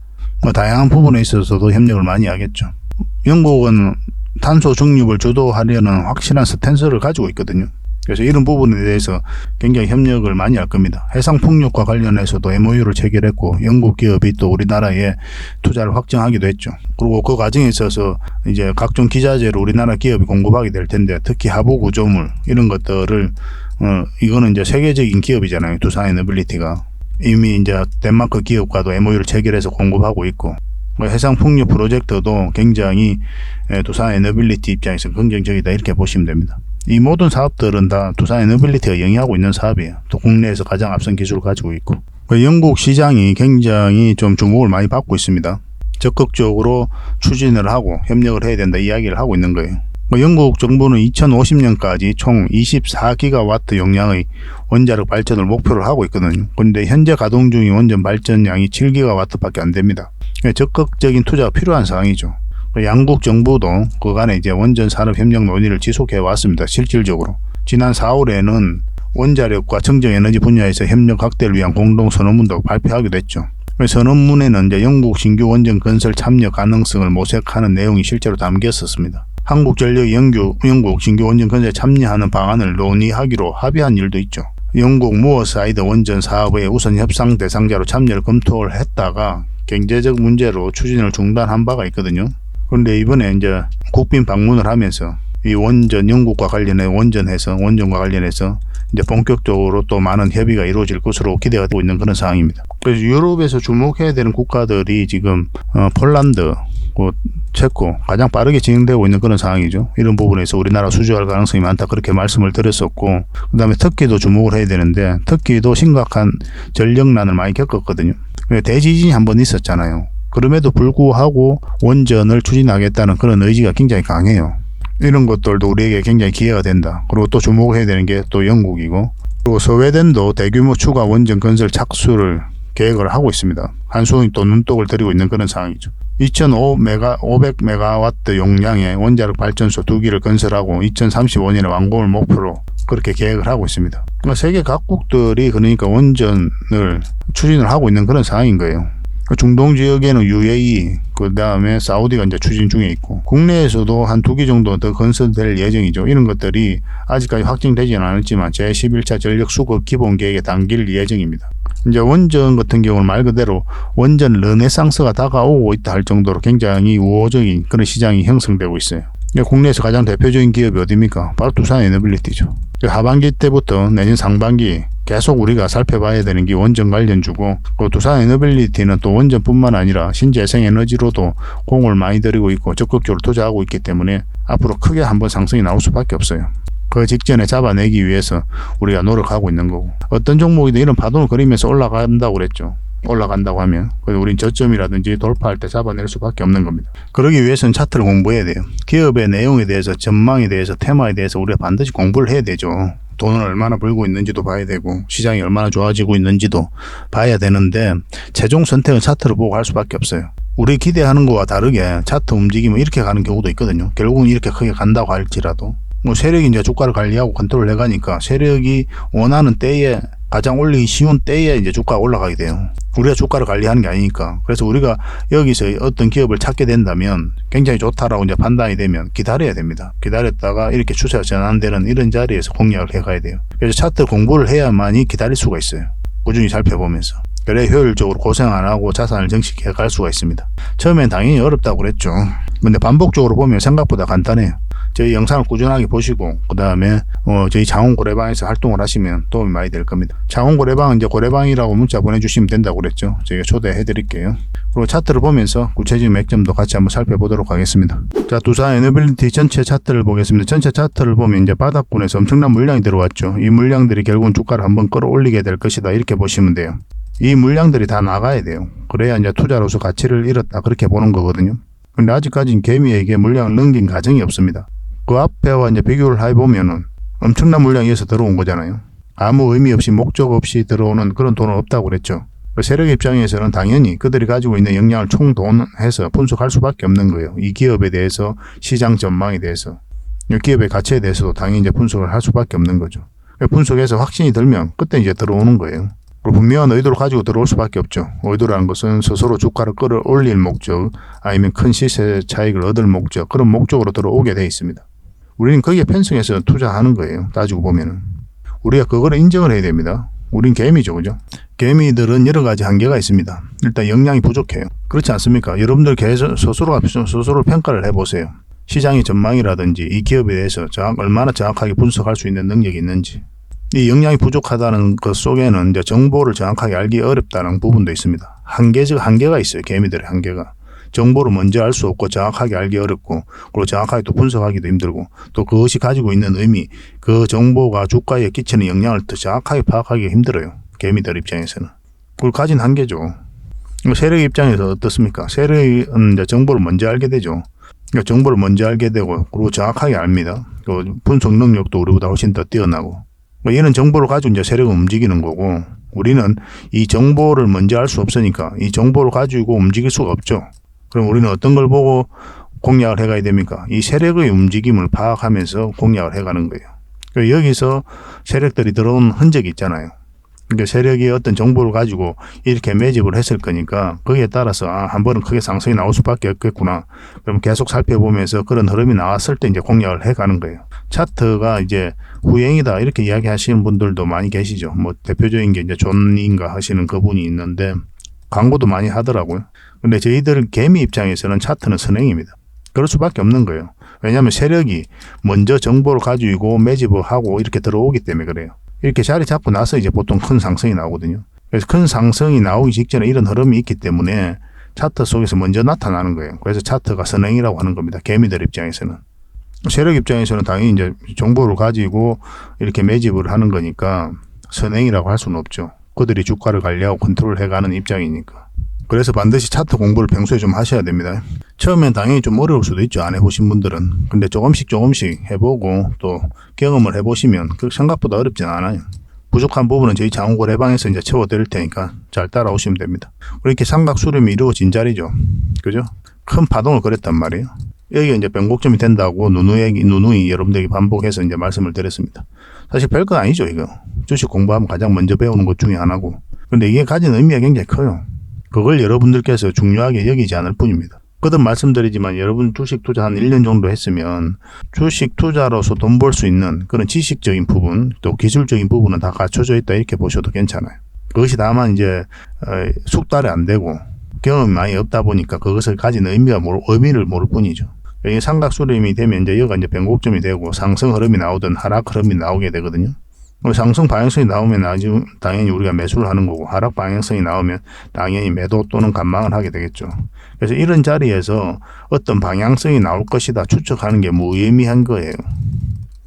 다양한 부분에 있어서도 협력을 많이 하겠죠. 영국은 탄소 중립을 주도하려는 확실한 스탠스를 가지고 있거든요. 그래서 이런 부분에 대해서 굉장히 협력을 많이 할 겁니다. 해상풍력과 관련해서도 MOU를 체결했고 영국 기업이 또 우리나라에 투자를 확정하기도 했죠. 그리고 그 과정에 있어서 이제 각종 기자재를 우리나라 기업이 공급하게 될 텐데 특히 하부 구조물 이런 것들을 이거는 이제 세계적인 기업이잖아요. 두산 에너빌리티가 이미 이제 덴마크 기업과도 MOU를 체결해서 공급하고 있고 해상풍력 프로젝트도 굉장히 두산 에너빌리티 입장에서 긍정적이다 이렇게 보시면 됩니다. 이 모든 사업들은 다 두산 에너빌리티가 영위하고 있는 사업이에요. 또 국내에서 가장 앞선 기술을 가지고 있고 영국 시장이 굉장히 좀 주목을 많이 받고 있습니다. 적극적으로 추진을 하고 협력을 해야 된다 이야기를 하고 있는 거예요. 영국 정부는 2050년까지 총 24기가와트 용량의 원자력 발전을 목표로 하고 있거든요. 그런데 현재 가동 중인 원전 발전량이 7기가와트밖에 안 됩니다. 적극적인 투자가 필요한 상황이죠. 양국 정부도 그간에 이제 원전 산업 협력 논의를 지속해 왔습니다. 실질적으로 지난 4월에는 원자력과 청정 에너지 분야에서 협력 확대를 위한 공동 선언문도 발표하기도 했죠. 선언문에는 이제 영국 신규 원전 건설 참여 가능성을 모색하는 내용이 실제로 담겼었습니다. 한국전력이 영국 신규 원전 건설에 참여하는 방안을 논의하기로 합의한 일도 있죠. 영국 무어사이드 원전 사업의 우선 협상 대상자로 참여를 검토를 했다가 경제적 문제로 추진을 중단한 바가 있거든요. 그런데 이번에 이제 국빈 방문을 하면서 이 원전 영국과 관련해 원전과 관련해서 이제 본격적으로 또 많은 협의가 이루어질 것으로 기대가 되고 있는 그런 상황입니다. 그래서 유럽에서 주목해야 되는 국가들이 지금 폴란드, 체코 가장 빠르게 진행되고 있는 그런 상황이죠. 이런 부분에서 우리나라 수주할 가능성이 많다 그렇게 말씀을 드렸었고 그 다음에 터키도 주목을 해야 되는데 터키도 심각한 전력난을 많이 겪었거든요. 대지진이 한번 있었잖아요. 그럼에도 불구하고 원전을 추진하겠다는 그런 의지가 굉장히 강해요. 이런 것들도 우리에게 굉장히 기회가 된다. 그리고 또 주목해야 되는 게 또 영국이고 그리고 스웨덴도 대규모 추가 원전 건설 착수를 계획을 하고 있습니다. 한수원이 또 눈독을 들이고 있는 그런 상황이죠. 2,500메가와트 용량의 원자력 발전소 2기를 건설하고 2035년에 완공을 목표로 그렇게 계획을 하고 있습니다. 세계 각국들이 그러니까 원전을 추진을 하고 있는 그런 상황인 거예요. 중동 지역에는 UAE, 그 다음에 사우디가 이제 추진 중에 있고, 국내에서도 한 2기 정도 더 건설될 예정이죠. 이런 것들이 아직까지 확정되지는 않았지만 제11차 전력 수급 기본 계획에 담길 예정입니다. 이제 원전 같은 경우는 말 그대로 원전 르네상스가 다가오고 있다 할 정도로 굉장히 우호적인 그런 시장이 형성되고 있어요. 국내에서 가장 대표적인 기업이 어디입니까? 바로 두산 에너빌리티죠. 하반기 때부터 내년 상반기 계속 우리가 살펴봐야 되는 게 원전 관련주고, 두산 에너빌리티는 또 원전뿐만 아니라 신재생에너지로도 공을 많이 들이고 있고 적극적으로 투자하고 있기 때문에 앞으로 크게 한번 상승이 나올 수밖에 없어요. 그 직전에 잡아내기 위해서 우리가 노력하고 있는 거고, 어떤 종목이든 이런 파동을 그리면서 올라간다고 그랬죠. 올라간다고 하면. 그래서 우린 저점이라든지 돌파할 때 잡아낼 수밖에 없는 겁니다. 그러기 위해서는 차트를 공부해야 돼요. 기업의 내용에 대해서, 전망에 대해서, 테마에 대해서 우리가 반드시 공부를 해야 되죠. 돈을 얼마나 벌고 있는지도 봐야 되고 시장이 얼마나 좋아지고 있는지도 봐야 되는데 최종 선택은 차트를 보고 할 수밖에 없어요. 우리 기대하는 거와 다르게 차트 움직이면 이렇게 가는 경우도 있거든요. 결국은 이렇게 크게 간다고 할지라도 뭐 세력이 이제 주가를 관리하고 컨트롤 해가니까 세력이 원하는 때에 가장 올리기 쉬운 때에 이제 주가가 올라가게 돼요. 우리가 주가를 관리하는 게 아니니까. 그래서 우리가 여기서 어떤 기업을 찾게 된다면 굉장히 좋다라고 이제 판단이 되면 기다려야 됩니다. 기다렸다가 이렇게 추세가 전환되는 이런 자리에서 공략을 해가야 돼요. 그래서 차트 공부를 해야만이 기다릴 수가 있어요. 꾸준히 살펴보면서. 그래 효율적으로 고생 안 하고 자산을 정식해 갈 수가 있습니다. 처음엔 당연히 어렵다고 그랬죠. 근데 반복적으로 보면 생각보다 간단해요. 저희 영상을 꾸준하게 보시고 그 다음에 저희 장원고래방에서 활동을 하시면 도움이 많이 될 겁니다. 장원고래방은 이제 고래방이라고 문자 보내주시면 된다고 그랬죠. 저희가 초대해 드릴게요. 그리고 차트를 보면서 구체적인 맥점도 같이 한번 살펴보도록 하겠습니다. 자, 두산 에너빌리티 전체 차트를 보겠습니다. 전체 차트를 보면 이제 바닥권에서 엄청난 물량이 들어왔죠. 이 물량들이 결국은 주가를 한번 끌어올리게 될 것이다, 이렇게 보시면 돼요. 이 물량들이 다 나가야 돼요. 그래야 이제 투자로서 가치를 잃었다, 그렇게 보는 거거든요. 근데 아직까지는 개미에게 물량을 넘긴 가정이 없습니다. 그 앞에와 이제 비교를 해보면은 엄청난 물량에서 들어온 거잖아요. 아무 의미 없이 목적 없이 들어오는 그런 돈은 없다고 그랬죠. 세력 입장에서는 당연히 그들이 가지고 있는 역량을 총동원해서 분석할 수밖에 없는 거예요. 이 기업에 대해서, 시장 전망에 대해서, 이 기업의 가치에 대해서도 당연히 이제 분석을 할 수밖에 없는 거죠. 분석해서 확신이 들면 그때 이제 들어오는 거예요. 그리고 분명한 의도를 가지고 들어올 수밖에 없죠. 의도라는 것은 스스로 주가를 끌어올릴 목적, 아니면 큰 시세 차익을 얻을 목적, 그런 목적으로 들어오게 돼 있습니다. 우리는 거기에 편성해서 투자하는 거예요. 따지고 보면은. 우리가 그거를 인정을 해야 됩니다. 우린 개미죠, 그죠? 개미들은 여러 가지 한계가 있습니다. 일단 역량이 부족해요. 그렇지 않습니까? 여러분들 계속 스스로 평가를 해보세요. 시장의 전망이라든지 이 기업에 대해서 얼마나 정확하게 분석할 수 있는 능력이 있는지. 이 역량이 부족하다는 것 속에는 이제 정보를 정확하게 알기 어렵다는 부분도 있습니다. 한계가 있어요. 개미들의 한계가. 정보를 먼저 알 수 없고 정확하게 알기 어렵고, 그리고 정확하게 또 분석하기도 힘들고, 또 그것이 가지고 있는 의미, 그 정보가 주가에 끼치는 영향을 더 정확하게 파악하기 힘들어요. 개미들 입장에서는. 그걸 가진 한계죠. 세력 입장에서 어떻습니까? 세력은 이제 정보를 먼저 알게 되죠. 그러니까 정보를 먼저 알게 되고, 그리고 정확하게 압니다. 그 분석 능력도 우리보다 훨씬 더 뛰어나고. 이런 정보를 가지고 이제 세력은 움직이는 거고, 우리는 이 정보를 먼저 알 수 없으니까 이 정보를 가지고 움직일 수가 없죠. 그럼 우리는 어떤 걸 보고 공략을 해가야 됩니까? 이 세력의 움직임을 파악하면서 공략을 해가는 거예요. 그러니까 여기서 세력들이 들어온 흔적이 있잖아요. 그러니까 세력이 어떤 정보를 가지고 이렇게 매집을 했을 거니까 거기에 따라서 한 번은 크게 상승이 나올 수밖에 없겠구나. 그럼 계속 살펴보면서 그런 흐름이 나왔을 때 이제 공략을 해가는 거예요. 차트가 이제 후행이다, 이렇게 이야기하시는 분들도 많이 계시죠. 뭐 대표적인 게 이제 존인가 하시는 그분이 있는데 광고도 많이 하더라고요. 근데 저희들 개미 입장에서는 차트는 선행입니다. 그럴 수밖에 없는 거예요. 왜냐하면 세력이 먼저 정보를 가지고 매집을 하고 이렇게 들어오기 때문에 그래요. 이렇게 자리 잡고 나서 이제 보통 큰 상승이 나오거든요. 그래서 큰 상승이 나오기 직전에 이런 흐름이 있기 때문에 차트 속에서 먼저 나타나는 거예요. 그래서 차트가 선행이라고 하는 겁니다. 개미들 입장에서는. 세력 입장에서는 당연히 이제 정보를 가지고 이렇게 매집을 하는 거니까 선행이라고 할 수는 없죠. 그들이 주가를 관리하고 컨트롤 해가는 입장이니까. 그래서 반드시 차트 공부를 평소에 좀 하셔야 됩니다. 처음엔 당연히 좀 어려울 수도 있죠. 안 해보신 분들은. 근데 조금씩 해보고 또 경험을 해보시면 그 생각보다 어렵진 않아요. 부족한 부분은 저희 장원고래방에서 이제 채워드릴 테니까 잘 따라오시면 됩니다. 그렇게 삼각 수렴이 이루어진 자리죠. 그죠? 큰 파동을 그렸단 말이에요. 여기가 이제 변곡점이 된다고 누누이 여러분들에게 반복해서 이제 말씀을 드렸습니다. 사실 별거 아니죠, 이거. 주식 공부하면 가장 먼저 배우는 것 중에 하나고. 근데 이게 가진 의미가 굉장히 커요. 그걸 여러분들께서 중요하게 여기지 않을 뿐입니다. 거듭 말씀드리지만 여러분 주식 투자 한 1년 정도 했으면 주식 투자로서 돈 벌 수 있는 그런 지식적인 부분, 또 기술적인 부분은 다 갖춰져 있다, 이렇게 보셔도 괜찮아요. 그것이 다만 이제 숙달이 안 되고 경험이 많이 없다 보니까 그것을 가진 의미를 모를 뿐이죠. 이게 삼각 수렴이 되면 이제 여기가 이제 변곡점이 되고 상승 흐름이 나오든 하락 흐름이 나오게 되거든요. 상승 방향성이 나오면 당연히 우리가 매수를 하는 거고, 하락 방향성이 나오면 당연히 매도 또는 관망을 하게 되겠죠. 그래서 이런 자리에서 어떤 방향성이 나올 것이다 추측하는 게 무의미한 거예요.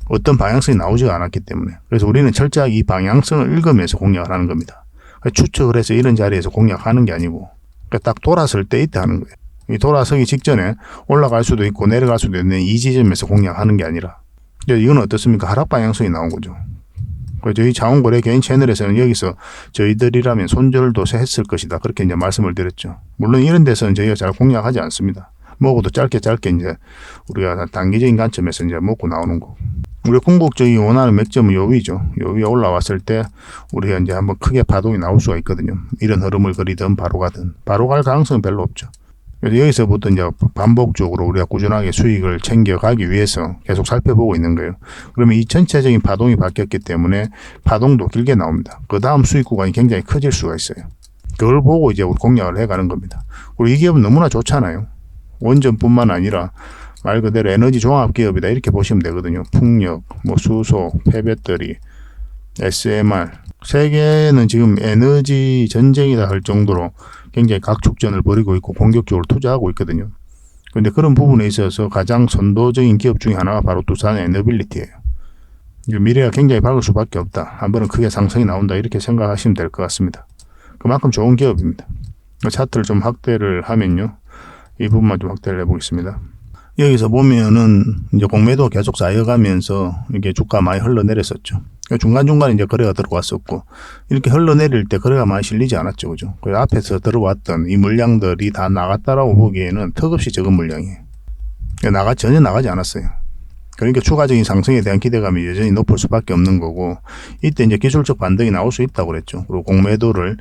어떤 방향성이 나오지가 않았기 때문에. 그래서 우리는 철저하게 이 방향성을 읽으면서 공략을 하는 겁니다. 추측을 해서 이런 자리에서 공략하는 게 아니고 딱 돌았을 때 이때 하는 거예요. 이 돌아서기 직전에 올라갈 수도 있고 내려갈 수도 있는 이 지점에서 공략하는 게 아니라 이건 어떻습니까? 하락 방향성이 나온 거죠. 저희 자원거래 개인 채널에서는 여기서 저희들이라면 손절도 했을 것이다. 그렇게 이제 말씀을 드렸죠. 물론 이런 데서는 저희가 잘 공략하지 않습니다. 먹어도 짧게 이제 우리가 단기적인 관점에서 이제 먹고 나오는 거고. 우리 궁극적이 원하는 맥점은 요 위죠. 요 위에 올라왔을 때 우리가 이제 한번 크게 파동이 나올 수가 있거든요. 이런 흐름을 그리든 바로 가든. 바로 갈 가능성은 별로 없죠. 그래서 여기서부터 이제 반복적으로 우리가 꾸준하게 수익을 챙겨가기 위해서 계속 살펴보고 있는 거예요. 그러면 이 전체적인 파동이 바뀌었기 때문에 파동도 길게 나옵니다. 그 다음 수익 구간이 굉장히 커질 수가 있어요. 그걸 보고 이제 우리 공략을 해가는 겁니다. 그리고 이 기업은 너무나 좋잖아요. 원전뿐만 아니라 말 그대로 에너지 종합 기업이다 이렇게 보시면 되거든요. 풍력, 뭐 수소, 폐배터리, SMR 세계는 지금 에너지 전쟁이다 할 정도로 굉장히 각축전을 벌이고 있고 공격적으로 투자하고 있거든요. 그런데 그런 부분에 있어서 가장 선도적인 기업 중에 하나가 바로 두산 에너빌리티예요. 미래가 굉장히 밝을 수밖에 없다. 한 번은 크게 상승이 나온다 이렇게 생각하시면 될 것 같습니다. 그만큼 좋은 기업입니다. 차트를 좀 확대를 하면요. 이 부분만 좀 확대를 해보겠습니다. 여기서 보면은 이제 공매도 계속 쌓여가면서 이게 주가 많이 흘러내렸었죠. 중간중간에 이제 거래가 들어왔었고, 이렇게 흘러내릴 때 거래가 많이 실리지 않았죠. 그죠? 그 앞에서 들어왔던 이 물량들이 다 나갔다라고 보기에는 턱없이 적은 물량이에요. 전혀 나가지 않았어요. 그러니까 추가적인 상승에 대한 기대감이 여전히 높을 수밖에 없는 거고, 이때 이제 기술적 반등이 나올 수 있다고 그랬죠. 그리고 공매도를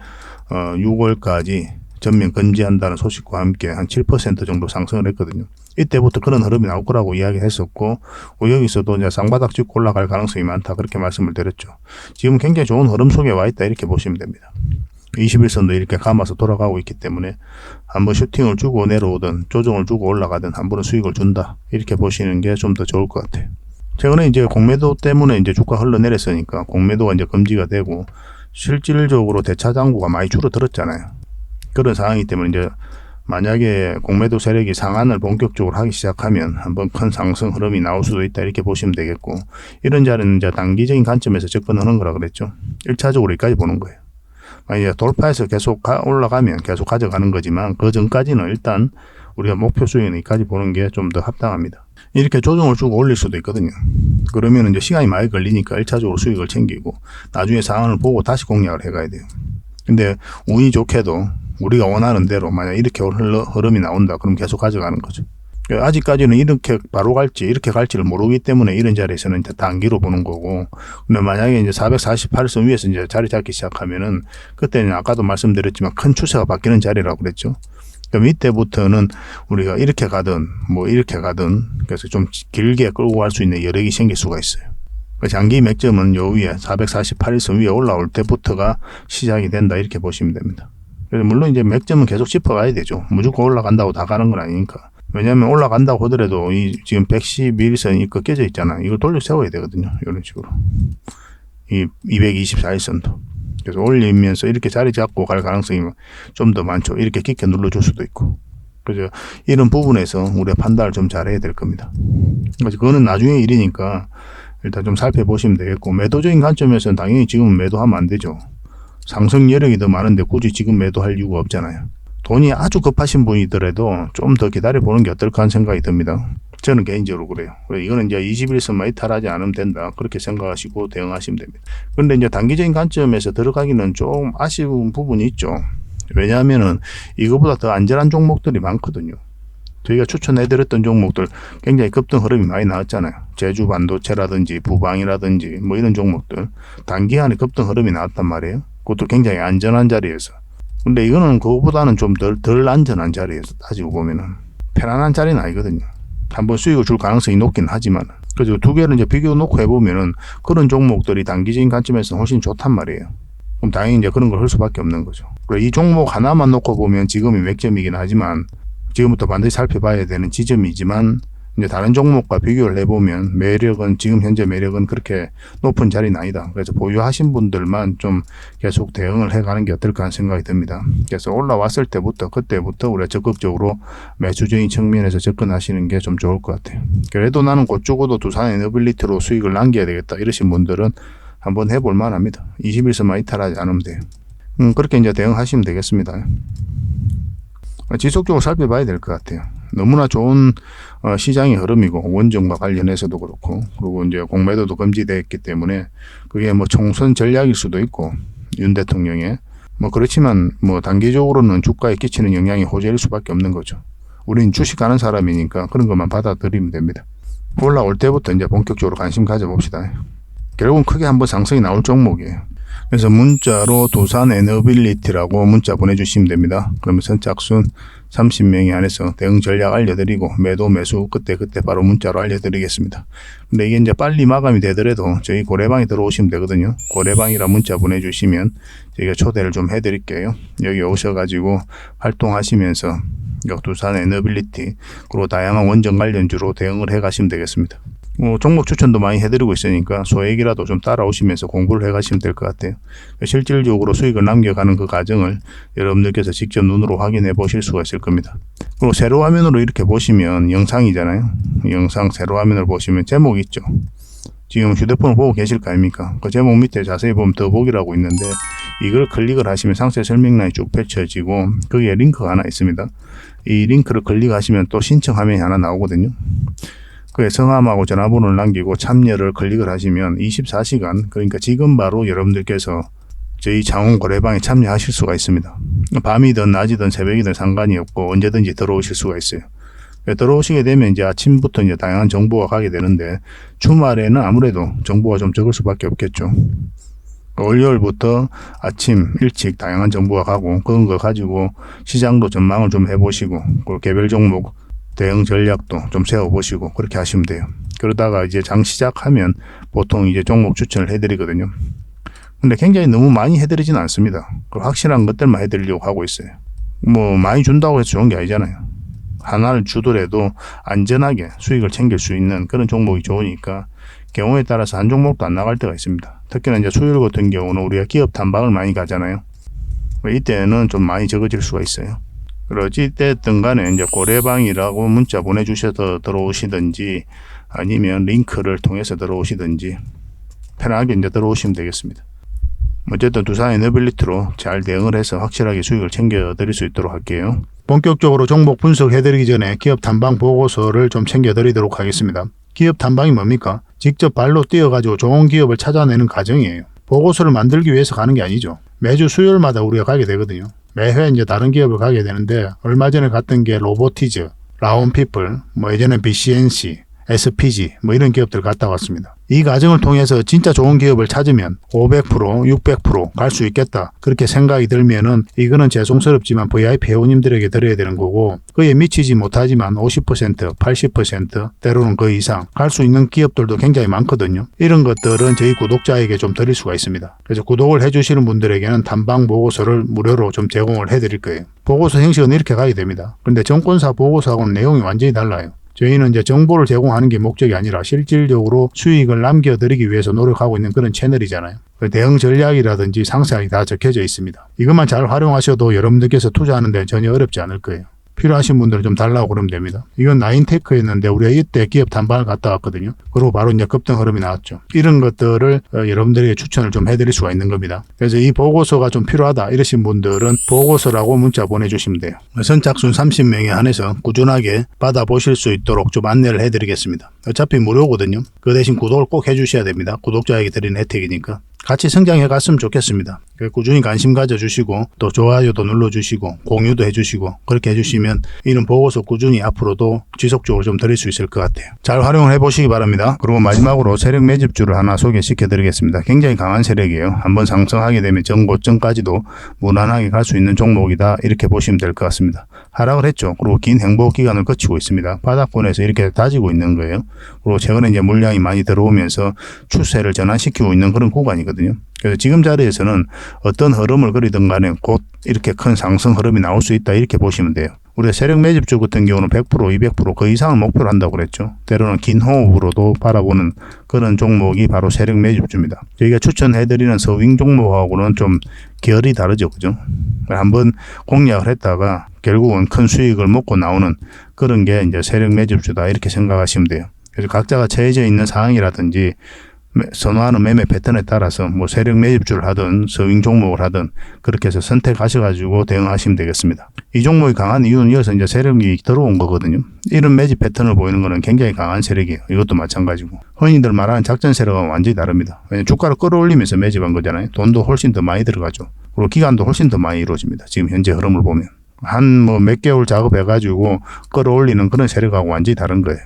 6월까지 전면 금지한다는 소식과 함께 한 7% 정도 상승을 했거든요. 이때부터 그런 흐름이 나올 거라고 이야기했었고, 여기서도 이제 쌍바닥 찍고 올라갈 가능성이 많다 그렇게 말씀을 드렸죠. 지금 굉장히 좋은 흐름 속에 와 있다 이렇게 보시면 됩니다. 21선도 이렇게 감아서 돌아가고 있기 때문에 한번 슈팅을 주고 내려오든 조정을 주고 올라가든 한 번은 수익을 준다 이렇게 보시는 게 좀 더 좋을 것 같아요. 최근에 이제 공매도 때문에 이제 주가 흘러내렸으니까 공매도가 이제 금지가 되고 실질적으로 대차 잔고가 많이 줄어들었잖아요. 그런 상황이기 때문에 이제 만약에 공매도 세력이 상한을 본격적으로 하기 시작하면 한번 큰 상승 흐름이 나올 수도 있다 이렇게 보시면 되겠고, 이런 자리는 이제 단기적인 관점에서 접근하는 거라 그랬죠. 1차적으로 여기까지 보는 거예요. 만약에 돌파해서 계속 올라가면 계속 가져가는 거지만 그 전까지는 일단 우리가 목표 수익은 여기까지 보는 게 좀 더 합당합니다. 이렇게 조정을 주고 올릴 수도 있거든요. 그러면 이제 시간이 많이 걸리니까 1차적으로 수익을 챙기고 나중에 상한을 보고 다시 공략을 해가야 돼요. 근데 운이 좋게도 우리가 원하는 대로 만약 이렇게 흐름이 나온다 그럼 계속 가져가는 거죠. 아직까지는 이렇게 바로 갈지 이렇게 갈지를 모르기 때문에 이런 자리에서는 이제 단기로 보는 거고, 근데 만약에 이제 448선 위에서 이제 자리 잡기 시작하면은 그때는 아까도 말씀드렸지만 큰 추세가 바뀌는 자리라고 그랬죠. 그럼 이때부터는 우리가 이렇게 가든 뭐 이렇게 가든 그래서 좀 길게 끌고 갈 수 있는 여력이 생길 수가 있어요. 장기 맥점은 요 위에 448선 위에 올라올 때부터가 시작이 된다 이렇게 보시면 됩니다. 그래서 물론 이제 맥점은 계속 짚어가야 되죠. 무조건 올라간다고 다 가는 건 아니니까. 왜냐하면 올라간다고 하더라도 이 지금 111선이 꺾여져 있잖아요. 이걸 돌려 세워야 되거든요. 이런 식으로. 이 224일선도. 그래서 올리면서 이렇게 자리 잡고 갈 가능성이 좀 더 많죠. 이렇게 깊게 눌러줄 수도 있고. 그래서 이런 부분에서 우리가 판단을 좀 잘해야 될 겁니다. 그래서 그거는 나중에 일이니까 일단 좀 살펴보시면 되겠고, 매도적인 관점에서는 당연히 지금 매도하면 안 되죠. 상승 여력이 더 많은데 굳이 지금 매도할 이유가 없잖아요. 돈이 아주 급하신 분이더라도 좀 더 기다려보는 게 어떨까 하는 생각이 듭니다. 저는 개인적으로 그래요. 이거는 이제 21선만 이탈하지 않으면 된다 그렇게 생각하시고 대응하시면 됩니다. 그런데 이제 단기적인 관점에서 들어가기는 좀 아쉬운 부분이 있죠. 왜냐하면은 이거보다 더 안전한 종목들이 많거든요. 저희가 추천해드렸던 종목들 굉장히 급등 흐름이 많이 나왔잖아요. 제주 반도체라든지 부방이라든지 뭐 이런 종목들 단기간에 급등 흐름이 나왔단 말이에요. 그것도 굉장히 안전한 자리에서. 근데 이거는 그거보다는 좀 덜 안전한 자리에서 따지고 보면은 편안한 자리는 아니거든요. 한번 수익을 줄 가능성이 높긴 하지만. 그래서 두 개를 이제 비교 놓고 해보면은 그런 종목들이 단기적인 관점에서 훨씬 좋단 말이에요. 그럼 당연히 이제 그런 걸 할 수밖에 없는 거죠. 그리고 이 종목 하나만 놓고 보면 지금이 맥점이긴 하지만 지금부터 반드시 살펴봐야 되는 지점이지만 이제 다른 종목과 비교를 해보면 매력은 지금 현재 매력은 그렇게 높은 자리는 아니다. 그래서 보유하신 분들만 좀 계속 대응을 해가는 게 어떨까 하는 생각이 듭니다. 그래서 올라왔을 때부터 그때부터 우리가 적극적으로 매수적인 측면에서 접근하시는 게 좀 좋을 것 같아요. 그래도 나는 곧 죽어도 두산 에너빌리티로 수익을 남겨야 되겠다 이러신 분들은 한번 해볼 만합니다. 21선만 이탈하지 않으면 돼요. 그렇게 이제 대응하시면 되겠습니다. 지속적으로 살펴봐야 될 것 같아요. 너무나 좋은 시장의 흐름이고, 원정과 관련해서도 그렇고, 그리고 이제 공매도도 금지되었기 때문에 그게 뭐 총선 전략일 수도 있고, 윤 대통령의 뭐 그렇지만 뭐 단기적으로는 주가에 끼치는 영향이 호재일 수밖에 없는 거죠. 우린 주식하는 사람이니까 그런 것만 받아들이면 됩니다. 올라올 때부터 이제 본격적으로 관심 가져봅시다. 결국은 크게 한번 상승이 나올 종목이에요. 그래서 문자로 두산 에너빌리티라고 문자 보내주시면 됩니다. 그러면 선착순 30명이 안에서 대응 전략 알려드리고 매도 매수 그때 바로 문자로 알려드리겠습니다. 근데 이게 이제 빨리 마감이 되더라도 저희 고래방에 들어오시면 되거든요. 고래방이라 문자 보내주시면 저희가 초대를 좀 해드릴게요. 여기 오셔가지고 활동하시면서 두산 에너빌리티 그리고 다양한 원전 관련주로 대응을 해가시면 되겠습니다. 종목 추천도 많이 해드리고 있으니까 소액이라도 좀 따라오시면서 공부를 해가시면 될 것 같아요. 실질적으로 수익을 남겨가는 그 과정을 여러분들께서 직접 눈으로 확인해 보실 수가 있을 겁니다. 그리고 세로 화면으로 이렇게 보시면 영상이잖아요. 영상 세로 화면을 보시면 제목 있죠. 지금 휴대폰을 보고 계실 거 아닙니까? 그 제목 밑에 자세히 보면 더보기라고 있는데 이걸 클릭을 하시면 상세 설명란이 쭉 펼쳐지고 거기에 링크가 하나 있습니다. 이 링크를 클릭하시면 또 신청 화면이 하나 나오거든요. 그에 성함하고 전화번호를 남기고 참여를 클릭을 하시면 24시간 그러니까 지금 바로 여러분들께서 저희 장원 거래방에 참여하실 수가 있습니다. 밤이든 낮이든 새벽이든 상관이 없고 언제든지 들어오실 수가 있어요. 들어오시게 되면 이제 아침부터 이제 다양한 정보가 가게 되는데 주말에는 아무래도 정보가 좀 적을 수밖에 없겠죠. 월요일부터 아침 일찍 다양한 정보가 가고 그런 거 가지고 시장도 전망을 좀 해보시고 그리고 개별 종목 대응 전략도 좀 세워보시고 그렇게 하시면 돼요. 그러다가 이제 장 시작하면 보통 이제 종목 추천을 해드리거든요. 근데 굉장히 너무 많이 해드리지는 않습니다. 확실한 것들만 해드리려고 하고 있어요. 뭐 많이 준다고 해서 좋은 게 아니잖아요. 하나를 주더라도 안전하게 수익을 챙길 수 있는 그런 종목이 좋으니까 경우에 따라서 한 종목도 안 나갈 때가 있습니다. 특히나 이제 수요일 같은 경우는 우리가 기업 탐방을 많이 가잖아요. 이때는 좀 많이 적어질 수가 있어요. 어찌됐든 간에 이제 고래방이라고 문자 보내주셔서 들어오시든지 아니면 링크를 통해서 들어오시든지 편하게 이제 들어오시면 되겠습니다. 어쨌든 두산 에너빌리티로 잘 대응을 해서 확실하게 수익을 챙겨 드릴 수 있도록 할게요. 본격적으로 종목 분석해 드리기 전에 기업 탐방 보고서를 좀 챙겨 드리도록 하겠습니다. 기업 탐방이 뭡니까? 직접 발로 뛰어가지고 좋은 기업을 찾아내는 과정이에요. 보고서를 만들기 위해서 가는 게 아니죠. 매주 수요일마다 우리가 가게 되거든요. 매회 이제 다른 기업을 가게 되는데 얼마 전에 갔던 게 로보티즈, 라온피플, 뭐 예전에 BCNC, SPG 뭐 이런 기업들 갔다 왔습니다. 이 과정을 통해서 진짜 좋은 기업을 찾으면 500%, 600% 갈 수 있겠다. 그렇게 생각이 들면은 이거는 죄송스럽지만 VIP 회원님들에게 드려야 되는 거고 그에 미치지 못하지만 50%, 80% 때로는 그 이상 갈 수 있는 기업들도 굉장히 많거든요. 이런 것들은 저희 구독자에게 좀 드릴 수가 있습니다. 그래서 구독을 해주시는 분들에게는 탐방 보고서를 무료로 좀 제공을 해드릴 거예요. 보고서 형식은 이렇게 가게 됩니다. 그런데 정권사 보고서하고는 내용이 완전히 달라요. 저희는 이제 정보를 제공하는 게 목적이 아니라 실질적으로 수익을 남겨드리기 위해서 노력하고 있는 그런 채널이잖아요. 대응 전략이라든지 상세하게 다 적혀져 있습니다. 이것만 잘 활용하셔도 여러분들께서 투자하는 데 전혀 어렵지 않을 거예요. 필요하신 분들은 좀 달라고 그러면 됩니다. 이건 나인테크였는데 우리가 이때 기업 탐방을 갔다 왔거든요. 그리고 바로 이제 급등 흐름이 나왔죠. 이런 것들을 여러분들에게 추천을 좀 해드릴 수가 있는 겁니다. 그래서 이 보고서가 좀 필요하다 이러신 분들은 보고서라고 문자 보내주시면 돼요. 선착순 30명에 한해서 꾸준하게 받아보실 수 있도록 좀 안내를 해드리겠습니다. 어차피 무료거든요. 그 대신 구독을 꼭 해주셔야 됩니다. 구독자에게 드리는 혜택이니까. 같이 성장해 갔으면 좋겠습니다. 꾸준히 관심 가져주시고 또 좋아요도 눌러주시고 공유도 해주시고 그렇게 해주시면 이런 보고서 꾸준히 앞으로도 지속적으로 좀 드릴 수 있을 것 같아요. 잘 활용을 해보시기 바랍니다. 그리고 마지막으로 세력 매집주를 하나 소개시켜 드리겠습니다. 굉장히 강한 세력이에요. 한번 상승하게 되면 전고점까지도 무난하게 갈 수 있는 종목이다 이렇게 보시면 될 것 같습니다. 하락을 했죠. 그리고 긴 행보 기간을 거치고 있습니다. 바닥권에서 이렇게 다지고 있는 거예요. 그리고 최근에 이제 물량이 많이 들어오면서 추세를 전환시키고 있는 그런 구간이거든요. 그래서 지금 자리에서는 어떤 흐름을 그리든 간에 곧 이렇게 큰 상승 흐름이 나올 수 있다 이렇게 보시면 돼요. 우리가 세력 매집주 같은 경우는 100%, 200% 그 이상을 목표로 한다고 그랬죠. 때로는 긴 호흡으로도 바라보는 그런 종목이 바로 세력 매집주입니다. 저희가 추천해드리는 서윙 종목하고는 좀 결이 다르죠. 그죠? 한번 공략을 했다가 결국은 큰 수익을 먹고 나오는 그런 게 이제 세력 매집주다 이렇게 생각하시면 돼요. 그래서 각자가 처해져 있는 상황이라든지 선호하는 매매 패턴에 따라서 뭐 세력 매집주를 하든 서윙 종목을 하든 그렇게 해서 선택하셔가지고 대응하시면 되겠습니다. 이 종목이 강한 이유는 이어서 이제 세력이 들어온 거거든요. 이런 매집 패턴을 보이는 거는 굉장히 강한 세력이에요. 이것도 마찬가지고. 흔히들 말하는 작전 세력은 완전히 다릅니다. 왜냐하면 주가를 끌어올리면서 매집한 거잖아요. 돈도 훨씬 더 많이 들어가죠. 그리고 기간도 훨씬 더 많이 이루어집니다. 지금 현재 흐름을 보면. 한 뭐 몇 개월 작업해가지고 끌어올리는 그런 세력하고 완전히 다른 거예요.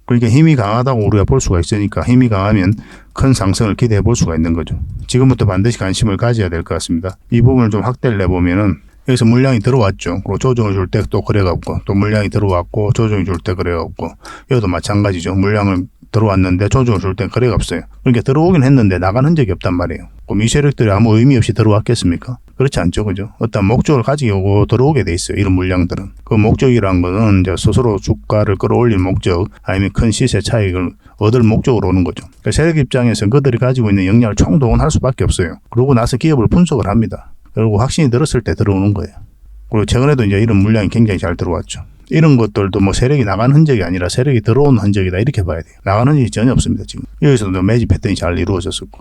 그러니까 힘이 강하다고 우리가 볼 수가 있으니까 힘이 강하면 큰 상승을 기대해 볼 수가 있는 거죠. 지금부터 반드시 관심을 가져야 될 것 같습니다. 이 부분을 좀 확대를 내보면은 여기서 물량이 들어왔죠. 그리고 조정을 줄 때 또 그래갖고 또 물량이 들어왔고 조정이 줄 때 그래갖고 여기도 마찬가지죠. 물량을 들어왔는데 조정을 줄 때 거래가 없어요. 그러니까 들어오긴 했는데 나간 흔적이 없단 말이에요. 그럼 이 세력들이 아무 의미 없이 들어왔겠습니까? 그렇지 않죠. 그죠? 어떤 목적을 가지고 들어오게 돼 있어요. 이런 물량들은. 그 목적이란 거는 이제 스스로 주가를 끌어올릴 목적 아니면 큰 시세 차익을 얻을 목적으로 오는 거죠. 그러니까 세력 입장에서 그들이 가지고 있는 역량을 총동원할 수밖에 없어요. 그러고 나서 기업을 분석을 합니다. 그리고 확신이 들었을 때 들어오는 거예요. 그리고 최근에도 이제 이런 물량이 굉장히 잘 들어왔죠. 이런 것들도 뭐 세력이 나간 흔적이 아니라 세력이 들어온 흔적이다 이렇게 봐야 돼요. 나간 흔적이 전혀 없습니다. 지금 여기서도 매집 패턴이 잘 이루어졌었고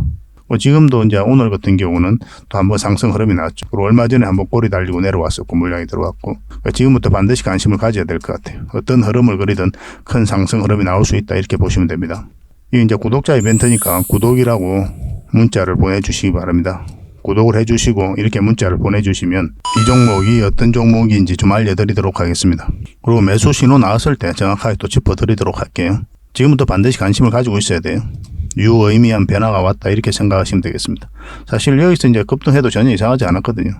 지금도 이제 오늘 같은 경우는 또 한번 상승 흐름이 나왔죠. 그리고 얼마 전에 한번 꼬리 달리고 내려왔었고 물량이 들어왔고 그러니까 지금부터 반드시 관심을 가져야 될 것 같아요. 어떤 흐름을 그리든 큰 상승 흐름이 나올 수 있다 이렇게 보시면 됩니다. 이게 이제 구독자 이벤트니까 구독이라고 문자를 보내주시기 바랍니다. 구독을 해주시고 이렇게 문자를 보내주시면 이 종목이 어떤 종목인지 좀 알려드리도록 하겠습니다. 그리고 매수 신호 나왔을 때 정확하게 또 짚어드리도록 할게요. 지금부터 반드시 관심을 가지고 있어야 돼요. 유의미한 변화가 왔다 이렇게 생각하시면 되겠습니다. 사실 여기서 이제 급등해도 전혀 이상하지 않았거든요.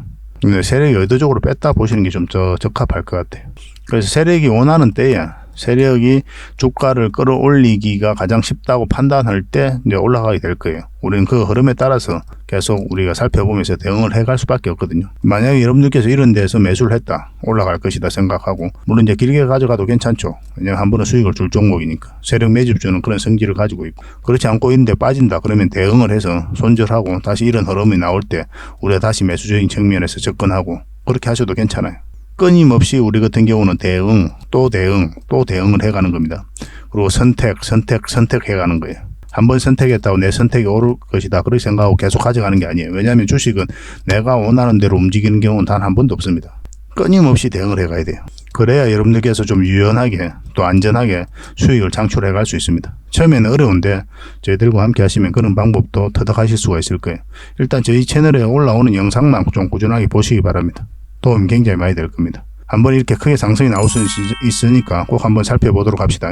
근데 세력이 의도적으로 뺐다 보시는 게 좀 더 적합할 것 같아요. 그래서 세력이 원하는 때에 세력이 주가를 끌어올리기가 가장 쉽다고 판단할 때 이제 올라가게 될 거예요. 우리는 그 흐름에 따라서 계속 우리가 살펴보면서 대응을 해갈 수밖에 없거든요. 만약에 여러분들께서 이런 데서 매수를 했다, 올라갈 것이다 생각하고 물론 이제 길게 가져가도 괜찮죠. 왜냐하면 한 번은 수익을 줄 종목이니까. 세력 매집주는 그런 성질을 가지고 있고 그렇지 않고 이런 데 빠진다 그러면 대응을 해서 손절하고 다시 이런 흐름이 나올 때 우리가 다시 매수적인 측면에서 접근하고 그렇게 하셔도 괜찮아요. 끊임없이 우리 같은 경우는 대응, 또 대응, 또 대응을 해가는 겁니다. 그리고 선택해가는 거예요. 한번 선택했다고 내 선택이 옳을 것이다. 그렇게 생각하고 계속 가져가는 게 아니에요. 왜냐하면 주식은 내가 원하는 대로 움직이는 경우는 단 한 번도 없습니다. 끊임없이 대응을 해가야 돼요. 그래야 여러분들께서 좀 유연하게 또 안전하게 수익을 창출해 갈 수 있습니다. 처음에는 어려운데 저희들과 함께 하시면 그런 방법도 터득하실 수가 있을 거예요. 일단 저희 채널에 올라오는 영상만 좀 꾸준하게 보시기 바랍니다. 도움이 굉장히 많이 될 겁니다. 한번 이렇게 크게 상승이 나올 수 있으니까 꼭 한번 살펴보도록 합시다.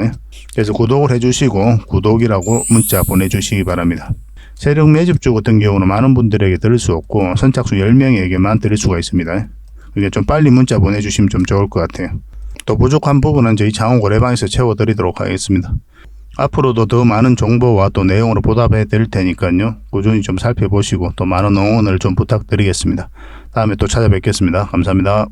그래서 구독을 해주시고 구독이라고 문자 보내주시기 바랍니다. 세력 매집주 같은 경우는 많은 분들에게 드릴 수 없고 선착순 10명에게만 드릴 수가 있습니다. 그게 좀 빨리 문자 보내주시면 좀 좋을 것 같아요. 또 부족한 부분은 저희 장원 고래방에서 채워드리도록 하겠습니다. 앞으로도 더 많은 정보와 또 내용으로 보답해 드릴 테니까요. 꾸준히 좀 살펴보시고 또 많은 응원을 좀 부탁드리겠습니다. 다음에 또 찾아뵙겠습니다. 감사합니다.